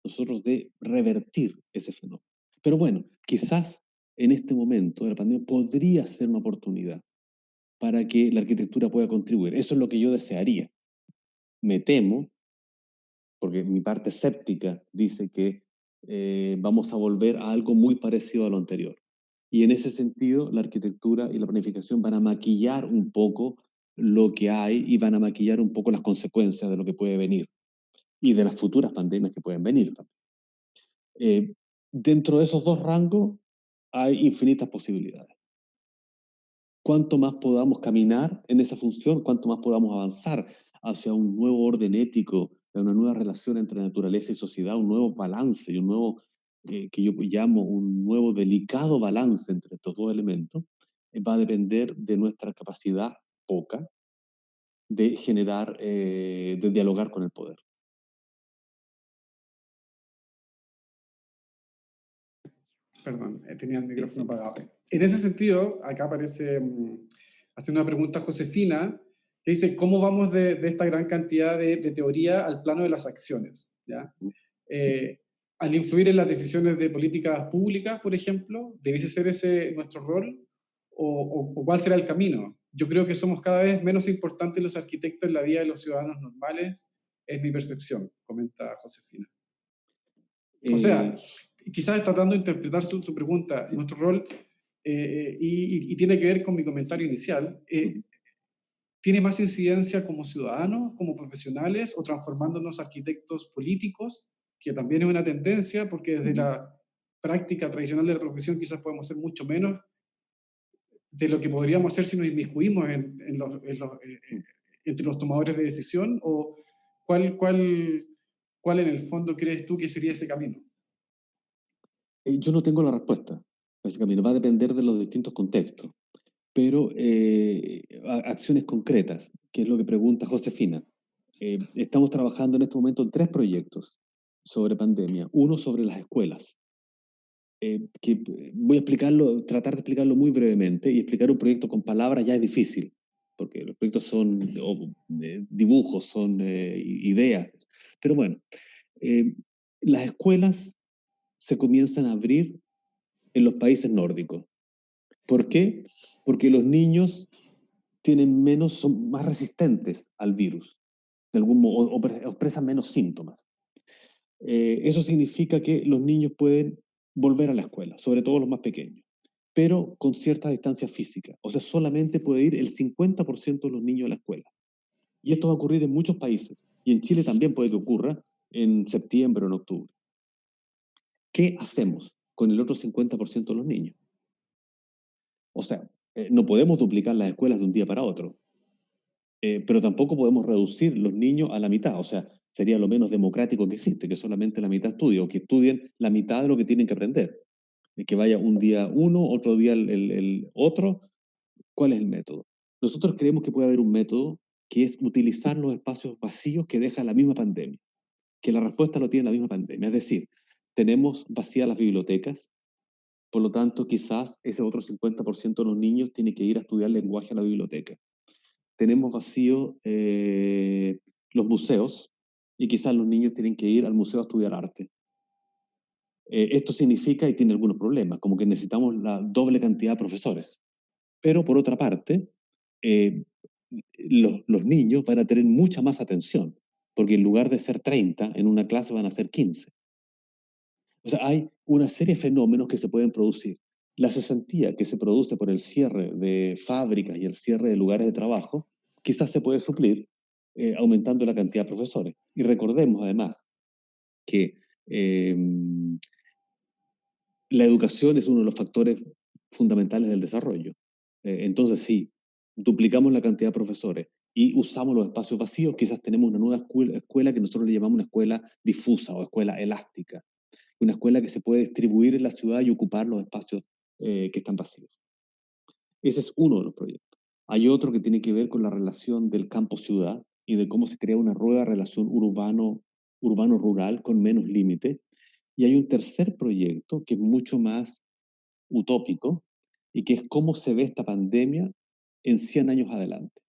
nosotros de revertir ese fenómeno. Pero bueno, quizás en este momento de la pandemia podría ser una oportunidad para que la arquitectura pueda contribuir. Eso es lo que yo desearía. Me temo, porque mi parte escéptica dice que vamos a volver a algo muy parecido a lo anterior. Y en ese sentido, la arquitectura y la planificación van a maquillar un poco lo que hay y van a maquillar un poco las consecuencias de lo que puede venir y de las futuras pandemias que pueden venir también. Dentro de esos dos rangos hay infinitas posibilidades. Cuanto más podamos caminar en esa función, cuanto más podamos avanzar hacia un nuevo orden ético, una nueva relación entre naturaleza y sociedad, un nuevo balance y un nuevo, que yo llamo un nuevo delicado balance entre estos dos elementos, va a depender de nuestra capacidad poca de generar, de dialogar con el poder. Perdón, tenía el micrófono apagado. En ese sentido, acá aparece haciendo una pregunta Josefina, que dice, ¿cómo vamos de esta gran cantidad de teoría al plano de las acciones? ¿Ya? Al influir en las decisiones de políticas públicas, por ejemplo, ¿debiese ser ese nuestro rol? ¿O cuál será el camino? Yo creo que somos cada vez menos importantes los arquitectos en la vida de los ciudadanos normales, es mi percepción, comenta Josefina. O sea, Eh, quizás tratando de interpretar su pregunta, sí. nuestro rol, y tiene que ver con mi comentario inicial, ¿tiene más incidencia como ciudadanos, como profesionales, o transformándonos arquitectos políticos, que también es una tendencia, porque desde la práctica tradicional de la profesión quizás podemos ser mucho menos de lo que podríamos hacer si nos inmiscuimos entre los tomadores de decisión? ¿O cuál en el fondo crees tú que sería ese camino? Yo no tengo la respuesta a ese camino, va a depender de los distintos contextos, pero acciones concretas, que es lo que pregunta Josefina. Estamos trabajando en este momento en 3 proyectos sobre pandemia. Uno sobre las escuelas, que voy a explicarlo, tratar de explicarlo muy brevemente, y explicar un proyecto con palabras ya es difícil, porque los proyectos son dibujos, son ideas. Pero bueno, las escuelas se comienzan a abrir en los países nórdicos. ¿Por qué? Porque los niños tienen menos, son más resistentes al virus, de algún modo, o expresan menos síntomas. Eso significa que los niños pueden volver a la escuela, sobre todo los más pequeños, pero con cierta distancia física. O sea, solamente puede ir el 50% de los niños a la escuela. Y esto va a ocurrir en muchos países. Y en Chile también puede que ocurra en septiembre o en octubre. ¿Qué hacemos con el otro 50% de los niños? O sea, no podemos duplicar las escuelas de un día para otro, pero tampoco podemos reducir los niños a la mitad. O sea, sería lo menos democrático que existe, que solamente la mitad estudie, o que estudien la mitad de lo que tienen que aprender. Que vaya un día uno, otro día el otro. ¿Cuál es el método? Nosotros creemos que puede haber un método que es utilizar los espacios vacíos que deja la misma pandemia, que la respuesta lo tiene la misma pandemia. Es decir, tenemos vacías las bibliotecas, por lo tanto, quizás ese otro 50% de los niños tiene que ir a estudiar lenguaje a la biblioteca. Tenemos vacío los museos, y quizás los niños tienen que ir al museo a estudiar arte. Esto significa, y tiene algunos problemas, como que necesitamos la doble cantidad de profesores. Pero por otra parte, los niños van a tener mucha más atención, porque en lugar de ser 30 en una clase van a ser 15. O sea, hay una serie de fenómenos que se pueden producir. La cesantía que se produce por el cierre de fábricas y el cierre de lugares de trabajo, quizás se puede suplir aumentando la cantidad de profesores. Y recordemos además que la educación es uno de los factores fundamentales del desarrollo. Entonces, si duplicamos la cantidad de profesores y usamos los espacios vacíos, quizás tenemos una nueva escuela que nosotros le llamamos una escuela difusa o escuela elástica. Una escuela que se puede distribuir en la ciudad y ocupar los espacios que están vacíos. Ese es uno de los proyectos. Hay otro que tiene que ver con la relación del campo-ciudad y de cómo se crea una nueva relación urbano-rural con menos límite. Y hay un tercer proyecto que es mucho más utópico y que es cómo se ve esta pandemia en 100 años adelante.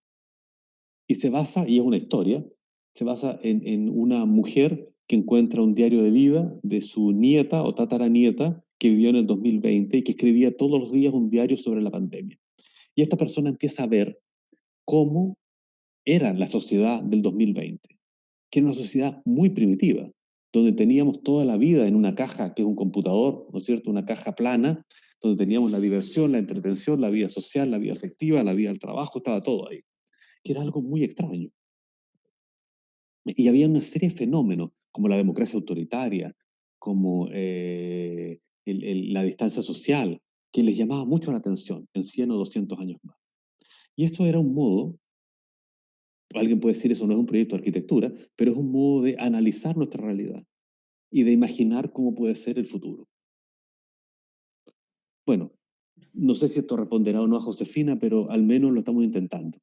Y se basa, y es una historia, se basa en una mujer que encuentra un diario de vida de su nieta o tataranieta que vivió en el 2020 y que escribía todos los días un diario sobre la pandemia. Y esta persona empieza a ver cómo era la sociedad del 2020, que era una sociedad muy primitiva, donde teníamos toda la vida en una caja que es un computador, ¿no es cierto? Una caja plana, donde teníamos la diversión, la entretención, la vida social, la vida afectiva, la vida del trabajo, estaba todo ahí, que era algo muy extraño. Y había una serie de fenómenos, como la democracia autoritaria, como la distancia social, que les llamaba mucho la atención en 100 o 200 años más. Y esto era un modo, alguien puede decir eso no es un proyecto de arquitectura, pero es un modo de analizar nuestra realidad y de imaginar cómo puede ser el futuro. Bueno, no sé si esto responderá o no a Josefina, pero al menos lo estamos intentando.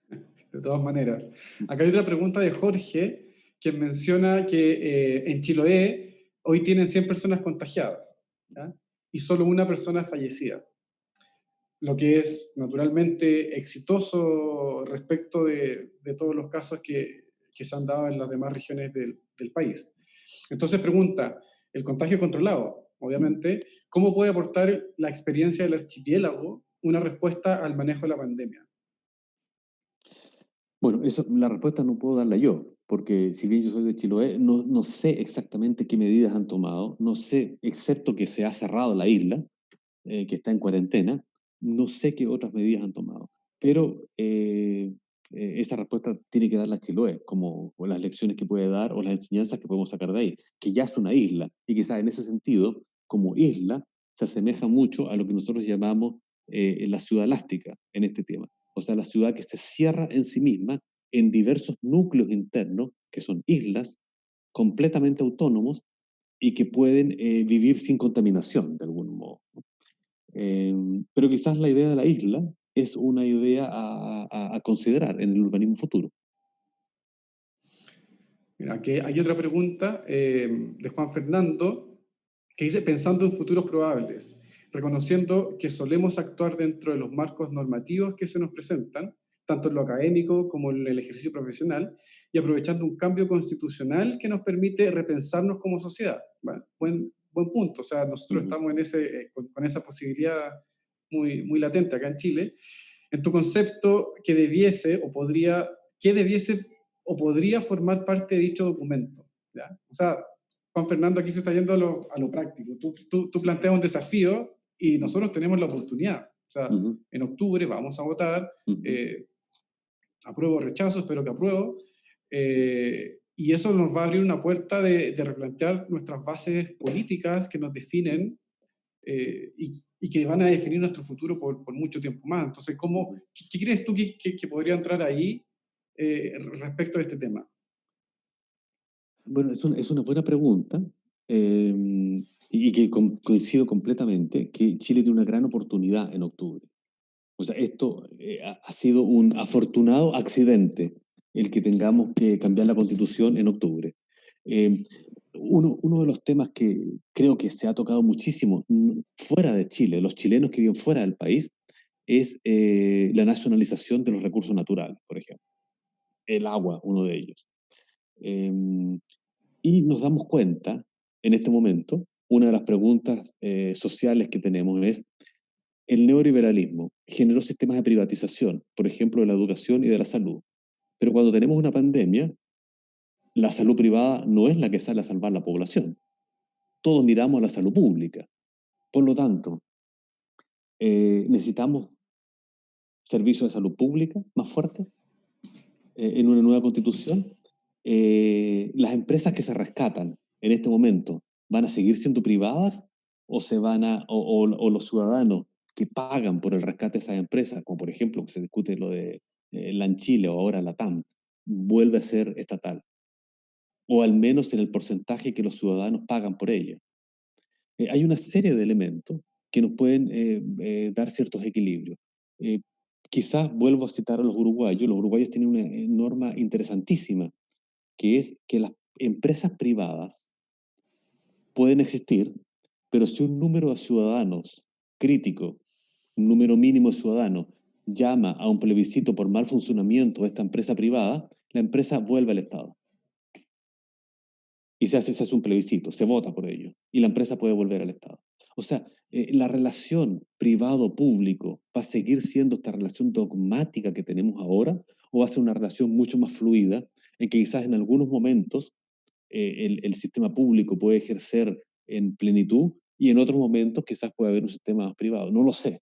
De todas maneras. Acá hay otra pregunta de Jorge, que menciona que en Chiloé hoy tienen 100 personas contagiadas, ¿ya? Y solo una persona fallecida. lo que es naturalmente exitoso respecto de todos los casos que se han dado en las demás regiones del país. Entonces pregunta, el contagio controlado, obviamente, ¿cómo puede aportar la experiencia del archipiélago una respuesta al manejo de la pandemia? Bueno, eso, la respuesta no puedo darla yo, porque si bien yo soy de Chiloé, no sé exactamente qué medidas han tomado, no sé, excepto que se ha cerrado la isla, que está en cuarentena, no sé qué otras medidas han tomado. Pero esa respuesta tiene que dar la Chiloé, como o las lecciones que puede dar o las enseñanzas que podemos sacar de ahí, que ya es una isla, y quizás en ese sentido, como isla, se asemeja mucho a lo que nosotros llamamos la ciudad elástica en este tema. O sea, la ciudad que se cierra en sí misma en diversos núcleos internos, que son islas completamente autónomos y que pueden vivir sin contaminación, de algún modo. Eh, pero quizás la idea de la isla es una idea a considerar en el urbanismo futuro. Mira, aquí hay otra pregunta de Juan Fernando que dice, pensando en futuros probables, reconociendo que solemos actuar dentro de los marcos normativos que se nos presentan, tanto en lo académico como en el ejercicio profesional, y aprovechando un cambio constitucional que nos permite repensarnos como sociedad. Bueno, buen punto, o sea, nosotros estamos en con esa posibilidad muy latente acá en Chile. En tu concepto, ¿qué debiese o podría formar parte de dicho documento? ¿Ya? O sea, Juan Fernando aquí se está yendo a lo práctico. Tú Sí, sí. planteas un desafío y nosotros tenemos la oportunidad. O sea, Ujú, en octubre vamos a votar, ujú. apruebo o rechazo, espero que apruebo, y eso nos va a abrir una puerta de replantear nuestras bases políticas que nos definen y que van a definir nuestro futuro por mucho tiempo más. Entonces, ¿qué crees tú que podría entrar ahí respecto a este tema? Bueno, es una buena pregunta y que coincido completamente que Chile tiene una gran oportunidad en octubre. O sea, esto ha sido un afortunado accidente el que tengamos que cambiar la constitución en octubre. Eh, uno de los temas que creo que se ha tocado muchísimo fuera de Chile, los chilenos que viven fuera del país, es la nacionalización de los recursos naturales, por ejemplo. El agua, uno de ellos. Eh, y nos damos cuenta, en este momento, una de las preguntas sociales que tenemos es, el neoliberalismo generó sistemas de privatización, por ejemplo, de la educación y de la salud. Pero cuando tenemos una pandemia, la salud privada no es la que sale a salvar la población. Todos miramos a la salud pública. Por lo tanto, necesitamos servicios de salud pública más fuertes en una nueva constitución. Las empresas que se rescatan en este momento van a seguir siendo privadas o se van o los ciudadanos que pagan por el rescate de esas empresas, como por ejemplo que se discute lo de Lanchile o ahora la TAM, vuelve a ser estatal, o al menos en el porcentaje que los ciudadanos pagan por ella. Hay una serie de elementos que nos pueden dar ciertos equilibrios. Eh, Quizás vuelvo a citar a los uruguayos tienen una norma interesantísima, que es que las empresas privadas pueden existir, pero si un número de ciudadanos crítico, un número mínimo de ciudadanos, llama a un plebiscito por mal funcionamiento de esta empresa privada, la empresa vuelve al Estado. Y se hace un plebiscito, se vota por ello, y la empresa puede volver al Estado. O sea, la relación privado-público va a seguir siendo esta relación dogmática que tenemos ahora, o va a ser una relación mucho más fluida, en que quizás en algunos momentos el sistema público puede ejercer en plenitud y en otros momentos quizás puede haber un sistema más privado. No lo sé,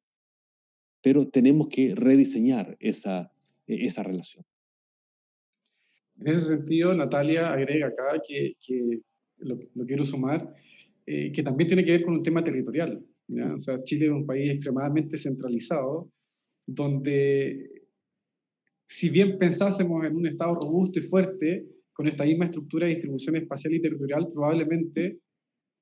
pero tenemos que rediseñar esa relación. En ese sentido, Natalia agrega acá que lo quiero sumar, que también tiene que ver con un tema territorial. ¿Ya? O sea, Chile es un país extremadamente centralizado, donde si bien pensásemos en un Estado robusto y fuerte, con esta misma estructura de distribución espacial y territorial, probablemente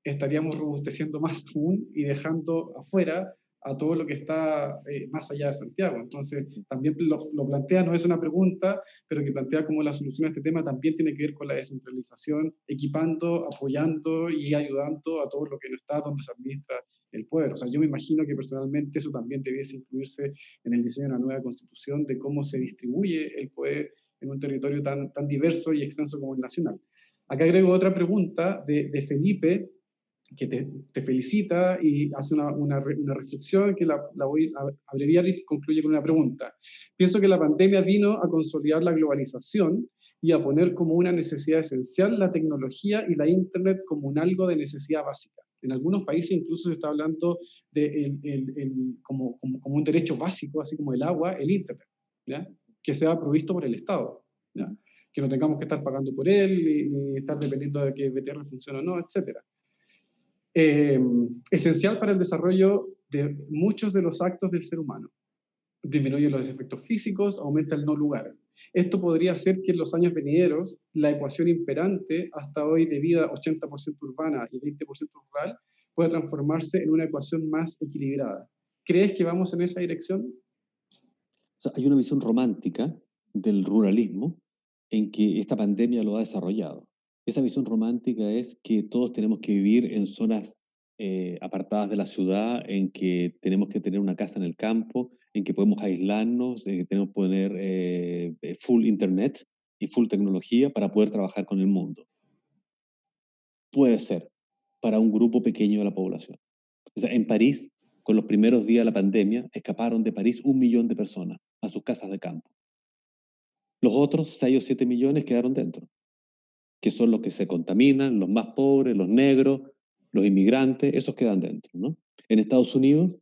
estaríamos robusteciendo más aún y dejando afuera a todo lo que está más allá de Santiago. Entonces, también lo plantea, no es una pregunta, pero que plantea cómo la solución a este tema también tiene que ver con la descentralización, equipando, apoyando y ayudando a todo lo que no está donde se administra el poder. O sea, yo me imagino que personalmente eso también debiese incluirse en el diseño de una nueva constitución, de cómo se distribuye el poder en un territorio tan diverso y extenso como el nacional. Acá agrego otra pregunta de Felipe, que te felicita y hace una reflexión que la voy a abreviar y concluye con una pregunta. Pienso que la pandemia vino a consolidar la globalización y a poner como una necesidad esencial la tecnología y la Internet como un algo de necesidad básica. En algunos países incluso se está hablando de como un derecho básico, así como el agua, el Internet, ¿ya? Que sea provisto por el Estado, ¿ya? Que no tengamos que estar pagando por él, ni estar dependiendo de que BTR funcione o no, etcétera. Esencial para el desarrollo de muchos de los actos del ser humano. Disminuye los efectos físicos, aumenta el no lugar. Esto podría hacer que en los años venideros la ecuación imperante, hasta hoy de vida 80% urbana y 20% rural, pueda transformarse en una ecuación más equilibrada. ¿Crees que vamos en esa dirección? O sea, hay una visión romántica del ruralismo en que esta pandemia lo ha desarrollado. Esa visión romántica es que todos tenemos que vivir en zonas apartadas de la ciudad, en que tenemos que tener una casa en el campo, en que podemos aislarnos, en que tenemos que poner full internet y full tecnología para poder trabajar con el mundo. Puede ser para un grupo pequeño de la población. O sea, en París, con los primeros días de la pandemia, escaparon de París 1 millón de personas a sus casas de campo. Los otros 6 o 7 millones quedaron dentro, que son los que se contaminan, los más pobres, los negros, los inmigrantes, esos quedan dentro, ¿no? En Estados Unidos,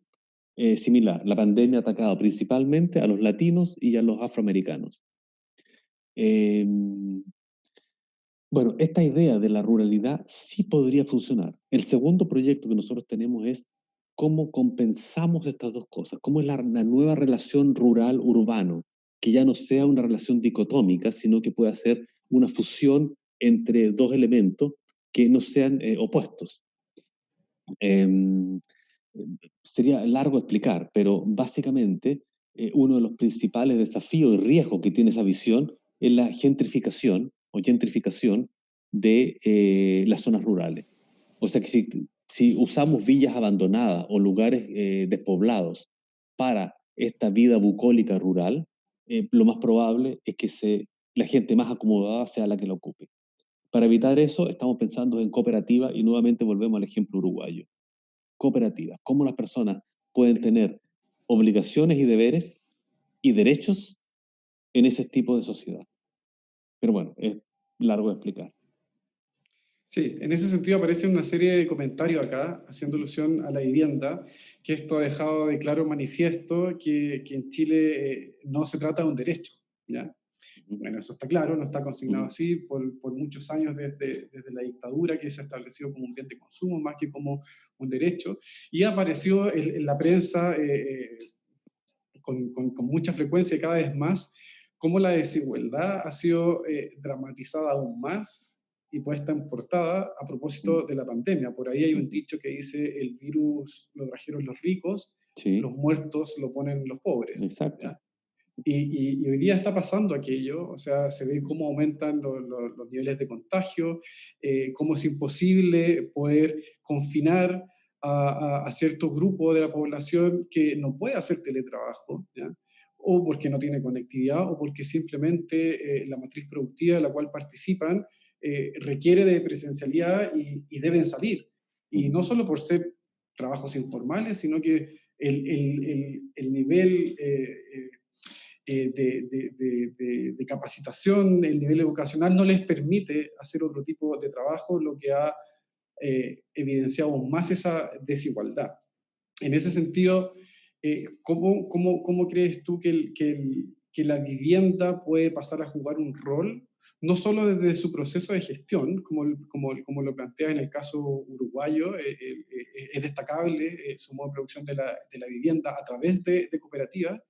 similar, la pandemia ha atacado principalmente a los latinos y a los afroamericanos. Bueno, esta idea de la ruralidad sí podría funcionar. El segundo proyecto que nosotros tenemos es cómo compensamos estas dos cosas, cómo es la nueva relación rural-urbano, que ya no sea una relación dicotómica, sino que pueda ser una fusión entre dos elementos que no sean opuestos. Sería largo explicar, pero básicamente uno de los principales desafíos y riesgos que tiene esa visión es la gentrificación o gentrificación de las zonas rurales. O sea que si usamos villas abandonadas o lugares despoblados para esta vida bucólica rural, lo más probable es que la gente más acomodada sea la que la ocupe. Para evitar eso, estamos pensando en cooperativas y nuevamente volvemos al ejemplo uruguayo. Cooperativas, cómo las personas pueden tener obligaciones y deberes y derechos en ese tipo de sociedad. Pero bueno, es largo de explicar. Sí, en ese sentido aparece una serie de comentarios acá, haciendo alusión a la vivienda, que esto ha dejado de claro manifiesto que en Chile no se trata de un derecho, ¿ya? Bueno, eso está claro, no está consignado así por muchos años desde la dictadura, que se ha establecido como un bien de consumo más que como un derecho, y apareció en la prensa con mucha frecuencia y cada vez más, cómo la desigualdad ha sido dramatizada aún más y puesta en portada a propósito de la pandemia. Por ahí hay un dicho que dice, el virus lo trajeron los ricos, Sí. Los muertos lo ponen los pobres. Exacto. ¿Ya? Y hoy día está pasando aquello, o sea, se ve cómo aumentan los niveles de contagio, cómo es imposible poder confinar a ciertos grupos de la población que no puede hacer teletrabajo, ¿ya? O porque no tiene conectividad, o porque simplemente la matriz productiva de la cual participan requiere de presencialidad y deben salir. Y no solo por ser trabajos informales, sino que el nivel de capacitación, el nivel educacional no les permite hacer otro tipo de trabajo, lo que ha evidenciado aún más esa desigualdad. En ese sentido, ¿cómo crees tú que la vivienda puede pasar a jugar un rol, no solo desde su proceso de gestión, como lo plantea en el caso uruguayo, es destacable su modo de producción de la vivienda a través de cooperativas,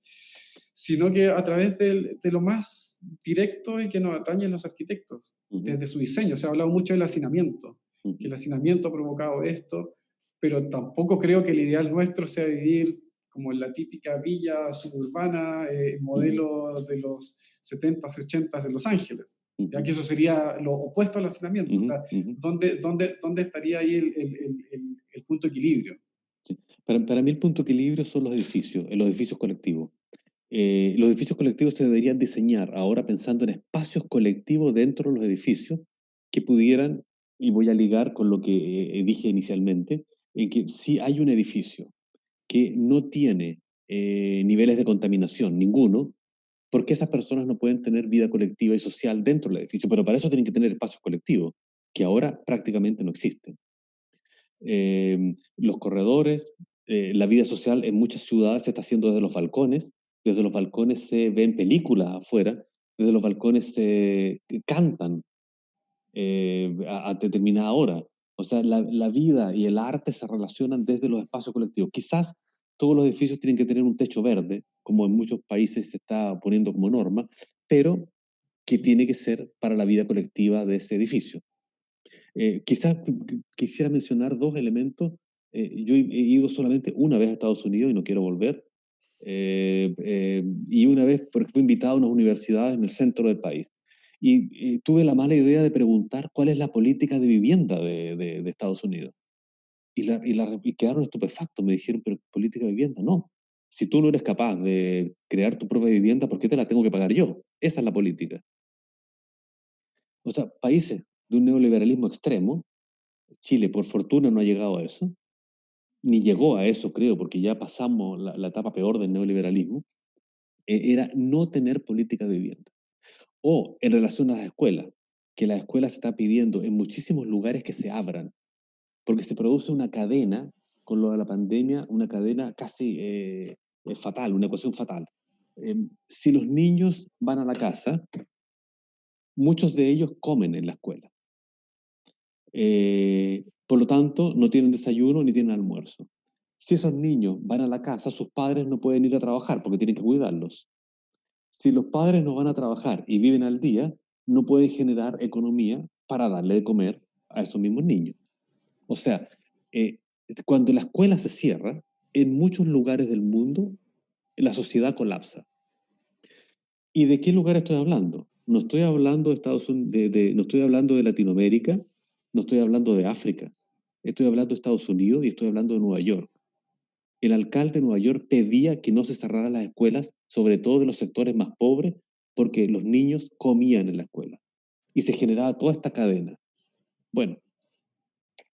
sino que a través de lo más directo y que nos atañe a los arquitectos, desde su diseño? Se ha hablado mucho del hacinamiento, que el hacinamiento ha provocado esto. pero tampoco creo que el ideal nuestro sea vivir como en la típica villa suburbana, modelo de los 70s y 80s en Los Ángeles, ya que eso sería lo opuesto al hacinamiento. O sea, ¿dónde estaría ahí el punto de equilibrio? Sí. Para mí el punto de equilibrio son los edificios colectivos. Los edificios colectivos se deberían diseñar ahora pensando en espacios colectivos dentro de los edificios que pudieran, y voy a ligar con lo que dije inicialmente, en que si hay un edificio que no tiene niveles de contaminación, ninguno, ¿por qué esas personas no pueden tener vida colectiva y social dentro del edificio? Pero para eso tienen que tener espacios colectivos, que ahora prácticamente no existen. Los corredores, la vida social en muchas ciudades se está haciendo desde los balcones se ven películas afuera, desde los balcones se cantan a determinada hora. O sea, la vida y el arte se relacionan desde los espacios colectivos. Quizás todos los edificios tienen que tener un techo verde, como en muchos países se está poniendo como norma, pero que tiene que ser para la vida colectiva de ese edificio. Quizás quisiera mencionar dos elementos. Yo he ido solamente una vez a Estados Unidos y no quiero volver. Y una vez porque fui invitado a unas universidades en el centro del país. Y tuve la mala idea de preguntar cuál es la política de vivienda de Estados Unidos. Y quedaron estupefactos. Me dijeron, pero política de vivienda, no. Si tú no eres capaz de crear tu propia vivienda, ¿por qué te la tengo que pagar yo? Esa es la política. O sea, países de un neoliberalismo extremo, Chile por fortuna no ha llegado a eso, ni llegó a eso creo, porque ya pasamos la etapa peor del neoliberalismo, era no tener política de vivienda. O en relación a las escuelas, que las escuelas se está pidiendo en muchísimos lugares que se abran, porque se produce una cadena, con lo de la pandemia, una cadena casi fatal, una ecuación fatal. Si los niños van a la casa, muchos de ellos comen en la escuela. Por lo tanto, no tienen desayuno ni tienen almuerzo. Si esos niños van a la casa, sus padres no pueden ir a trabajar porque tienen que cuidarlos. Si los padres no van a trabajar y viven al día, no pueden generar economía para darle de comer a esos mismos niños. O sea, eh, cuando la escuela se cierra, en muchos lugares del mundo, la sociedad colapsa. ¿Y de qué lugar estoy hablando? No estoy hablando de Estados Unidos, no estoy hablando de Latinoamérica, no estoy hablando de África. Estoy hablando de Estados Unidos y estoy hablando de Nueva York. El alcalde de Nueva York pedía que no se cerraran las escuelas, sobre todo de los sectores más pobres, porque los niños comían en la escuela. Y se generaba toda esta cadena. Bueno,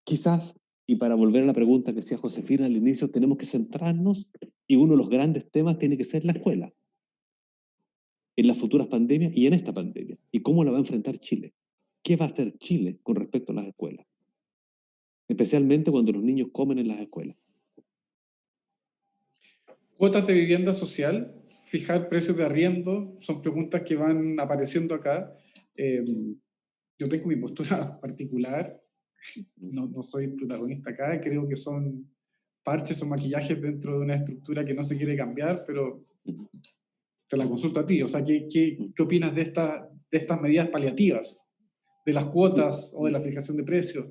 quizás, y para volver a la pregunta que hacía Josefina al inicio, tenemos que centrarnos y uno de los grandes temas tiene que ser la escuela, en las futuras pandemias y en esta pandemia. ¿Y cómo la va a enfrentar Chile? ¿Qué va a hacer Chile con respecto a las escuelas? Especialmente cuando los niños comen en las escuelas. Cuotas de vivienda social, fijar precios de arriendo, son preguntas que van apareciendo acá. Yo tengo mi postura particular, no soy protagonista acá, creo que son parches o maquillajes dentro de una estructura que no se quiere cambiar, pero te la consulto a ti. O sea, ¿qué opinas de estas medidas paliativas, de las cuotas o de la fijación de precios?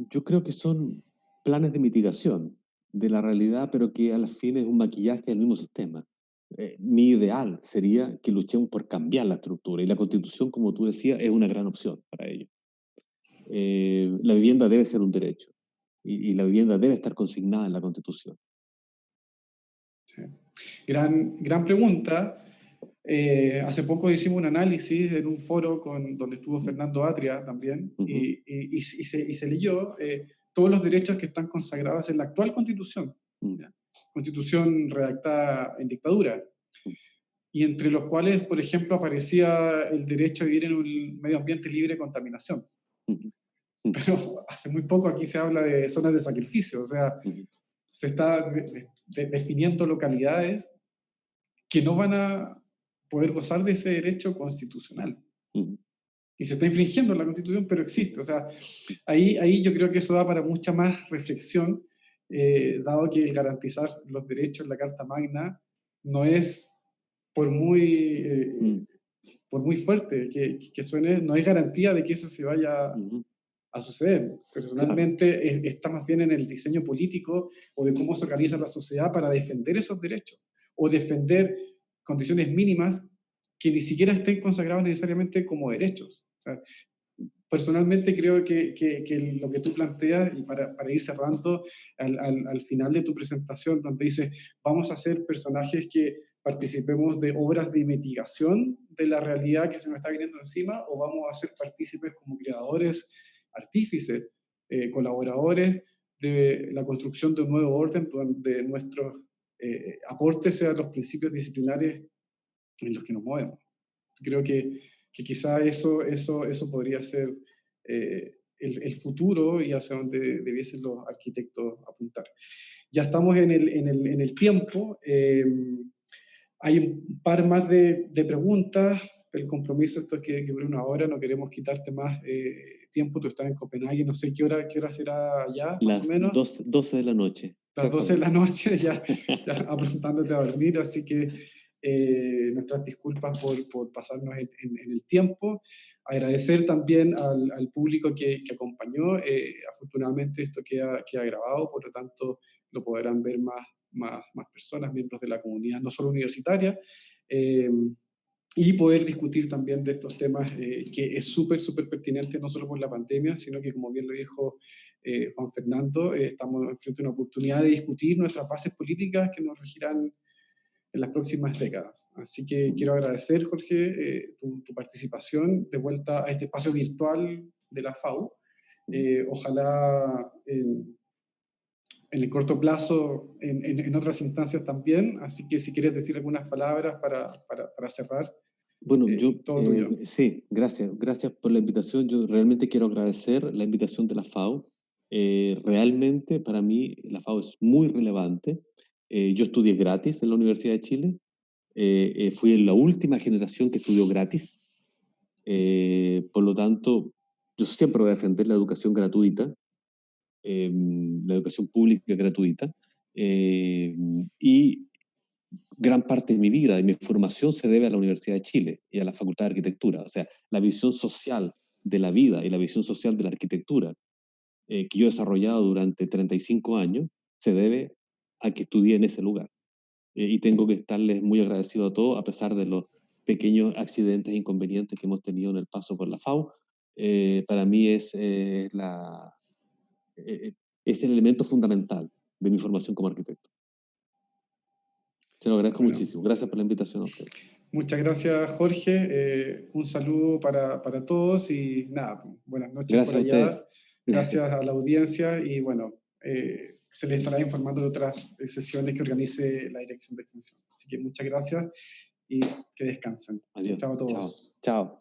Yo creo que son planes de mitigación de la realidad, pero que a la fin es un maquillaje del mismo sistema. Mi ideal sería que luchemos por cambiar la estructura y la Constitución, como tú decías, es una gran opción para ello. La vivienda debe ser un derecho y la vivienda debe estar consignada en la Constitución. Sí. Gran pregunta. Hace poco hicimos un análisis en un foro donde estuvo Fernando Atria también, y se leyó todos los derechos que están consagrados en la actual Constitución, Constitución redactada en dictadura, y entre los cuales, por ejemplo, aparecía el derecho a vivir en un medio ambiente libre de contaminación. Pero hace muy poco aquí se habla de zonas de sacrificio, o sea, se está definiendo localidades que no van a poder gozar de ese derecho constitucional. Y se está infringiendo la Constitución, pero existe. O sea, ahí yo creo que eso da para mucha más reflexión, dado que el garantizar los derechos en la Carta Magna no es, por muy fuerte que suene, no hay garantía de que eso se vaya a suceder. Personalmente está más bien en el diseño político o de cómo se organiza la sociedad para defender esos derechos o defender condiciones mínimas que ni siquiera estén consagradas necesariamente como derechos. O sea, personalmente creo que lo que tú planteas, y para ir cerrando al final de tu presentación, donde dices, vamos a ser personajes que participemos de obras de mitigación de la realidad que se nos está viniendo encima, o vamos a ser partícipes como creadores, artífices, colaboradores de la construcción de un nuevo orden, donde nuestros aportes sean los principios disciplinares en los que nos movemos. Creo que quizá eso podría ser el futuro y hacia donde debiesen los arquitectos apuntar. Ya estamos en el tiempo. Hay un par más de preguntas. El compromiso esto es que dure una hora, no queremos quitarte más tiempo. Tú estás en Copenhague, no sé qué hora será allá, más o Las menos. 12 de la noche. Las 12 de la noche, ya apuntándote a dormir, así que nuestras disculpas por pasarnos en el tiempo. Agradecer también al público que acompañó. Afortunadamente esto queda grabado, por lo tanto lo podrán ver más personas, miembros de la comunidad, no solo universitaria, y poder discutir también de estos temas que es súper pertinente, no solo por la pandemia, sino que, como bien lo dijo Juan Fernando, estamos frente a una oportunidad de discutir nuestras bases políticas que nos regirán en las próximas décadas. Así que quiero agradecer, Jorge, tu participación de vuelta a este espacio virtual de la FAU. Ojalá en el corto plazo, en otras instancias también. Así que si quieres decir algunas palabras para cerrar. Bueno, todo tuyo. Sí, gracias por la invitación. Yo realmente quiero agradecer la invitación de la FAO. Realmente para mí la FAO es muy relevante. Yo estudié gratis en la Universidad de Chile. Fui la última generación que estudió gratis. Por lo tanto, yo siempre voy a defender la educación gratuita, la educación pública gratuita. Y gran parte de mi vida, de mi formación, se debe a la Universidad de Chile y a la Facultad de Arquitectura. O sea, la visión social de la vida y la visión social de la arquitectura que yo he desarrollado durante 35 años se debe a que estudié en ese lugar. Y tengo que estarles muy agradecido a todos, a pesar de los pequeños accidentes e inconvenientes que hemos tenido en el paso por la FAU. Para mí es el elemento fundamental de mi formación como arquitecto. Se lo agradezco muchísimo. Gracias por la invitación a usted. Muchas gracias, Jorge. Un saludo para todos y nada, buenas noches gracias por allá. A ustedes. Gracias a la audiencia y bueno, se les estará informando de otras sesiones que organice la Dirección de Extensión. Así que muchas gracias y que descansen. Adiós. Chao a todos. Chao.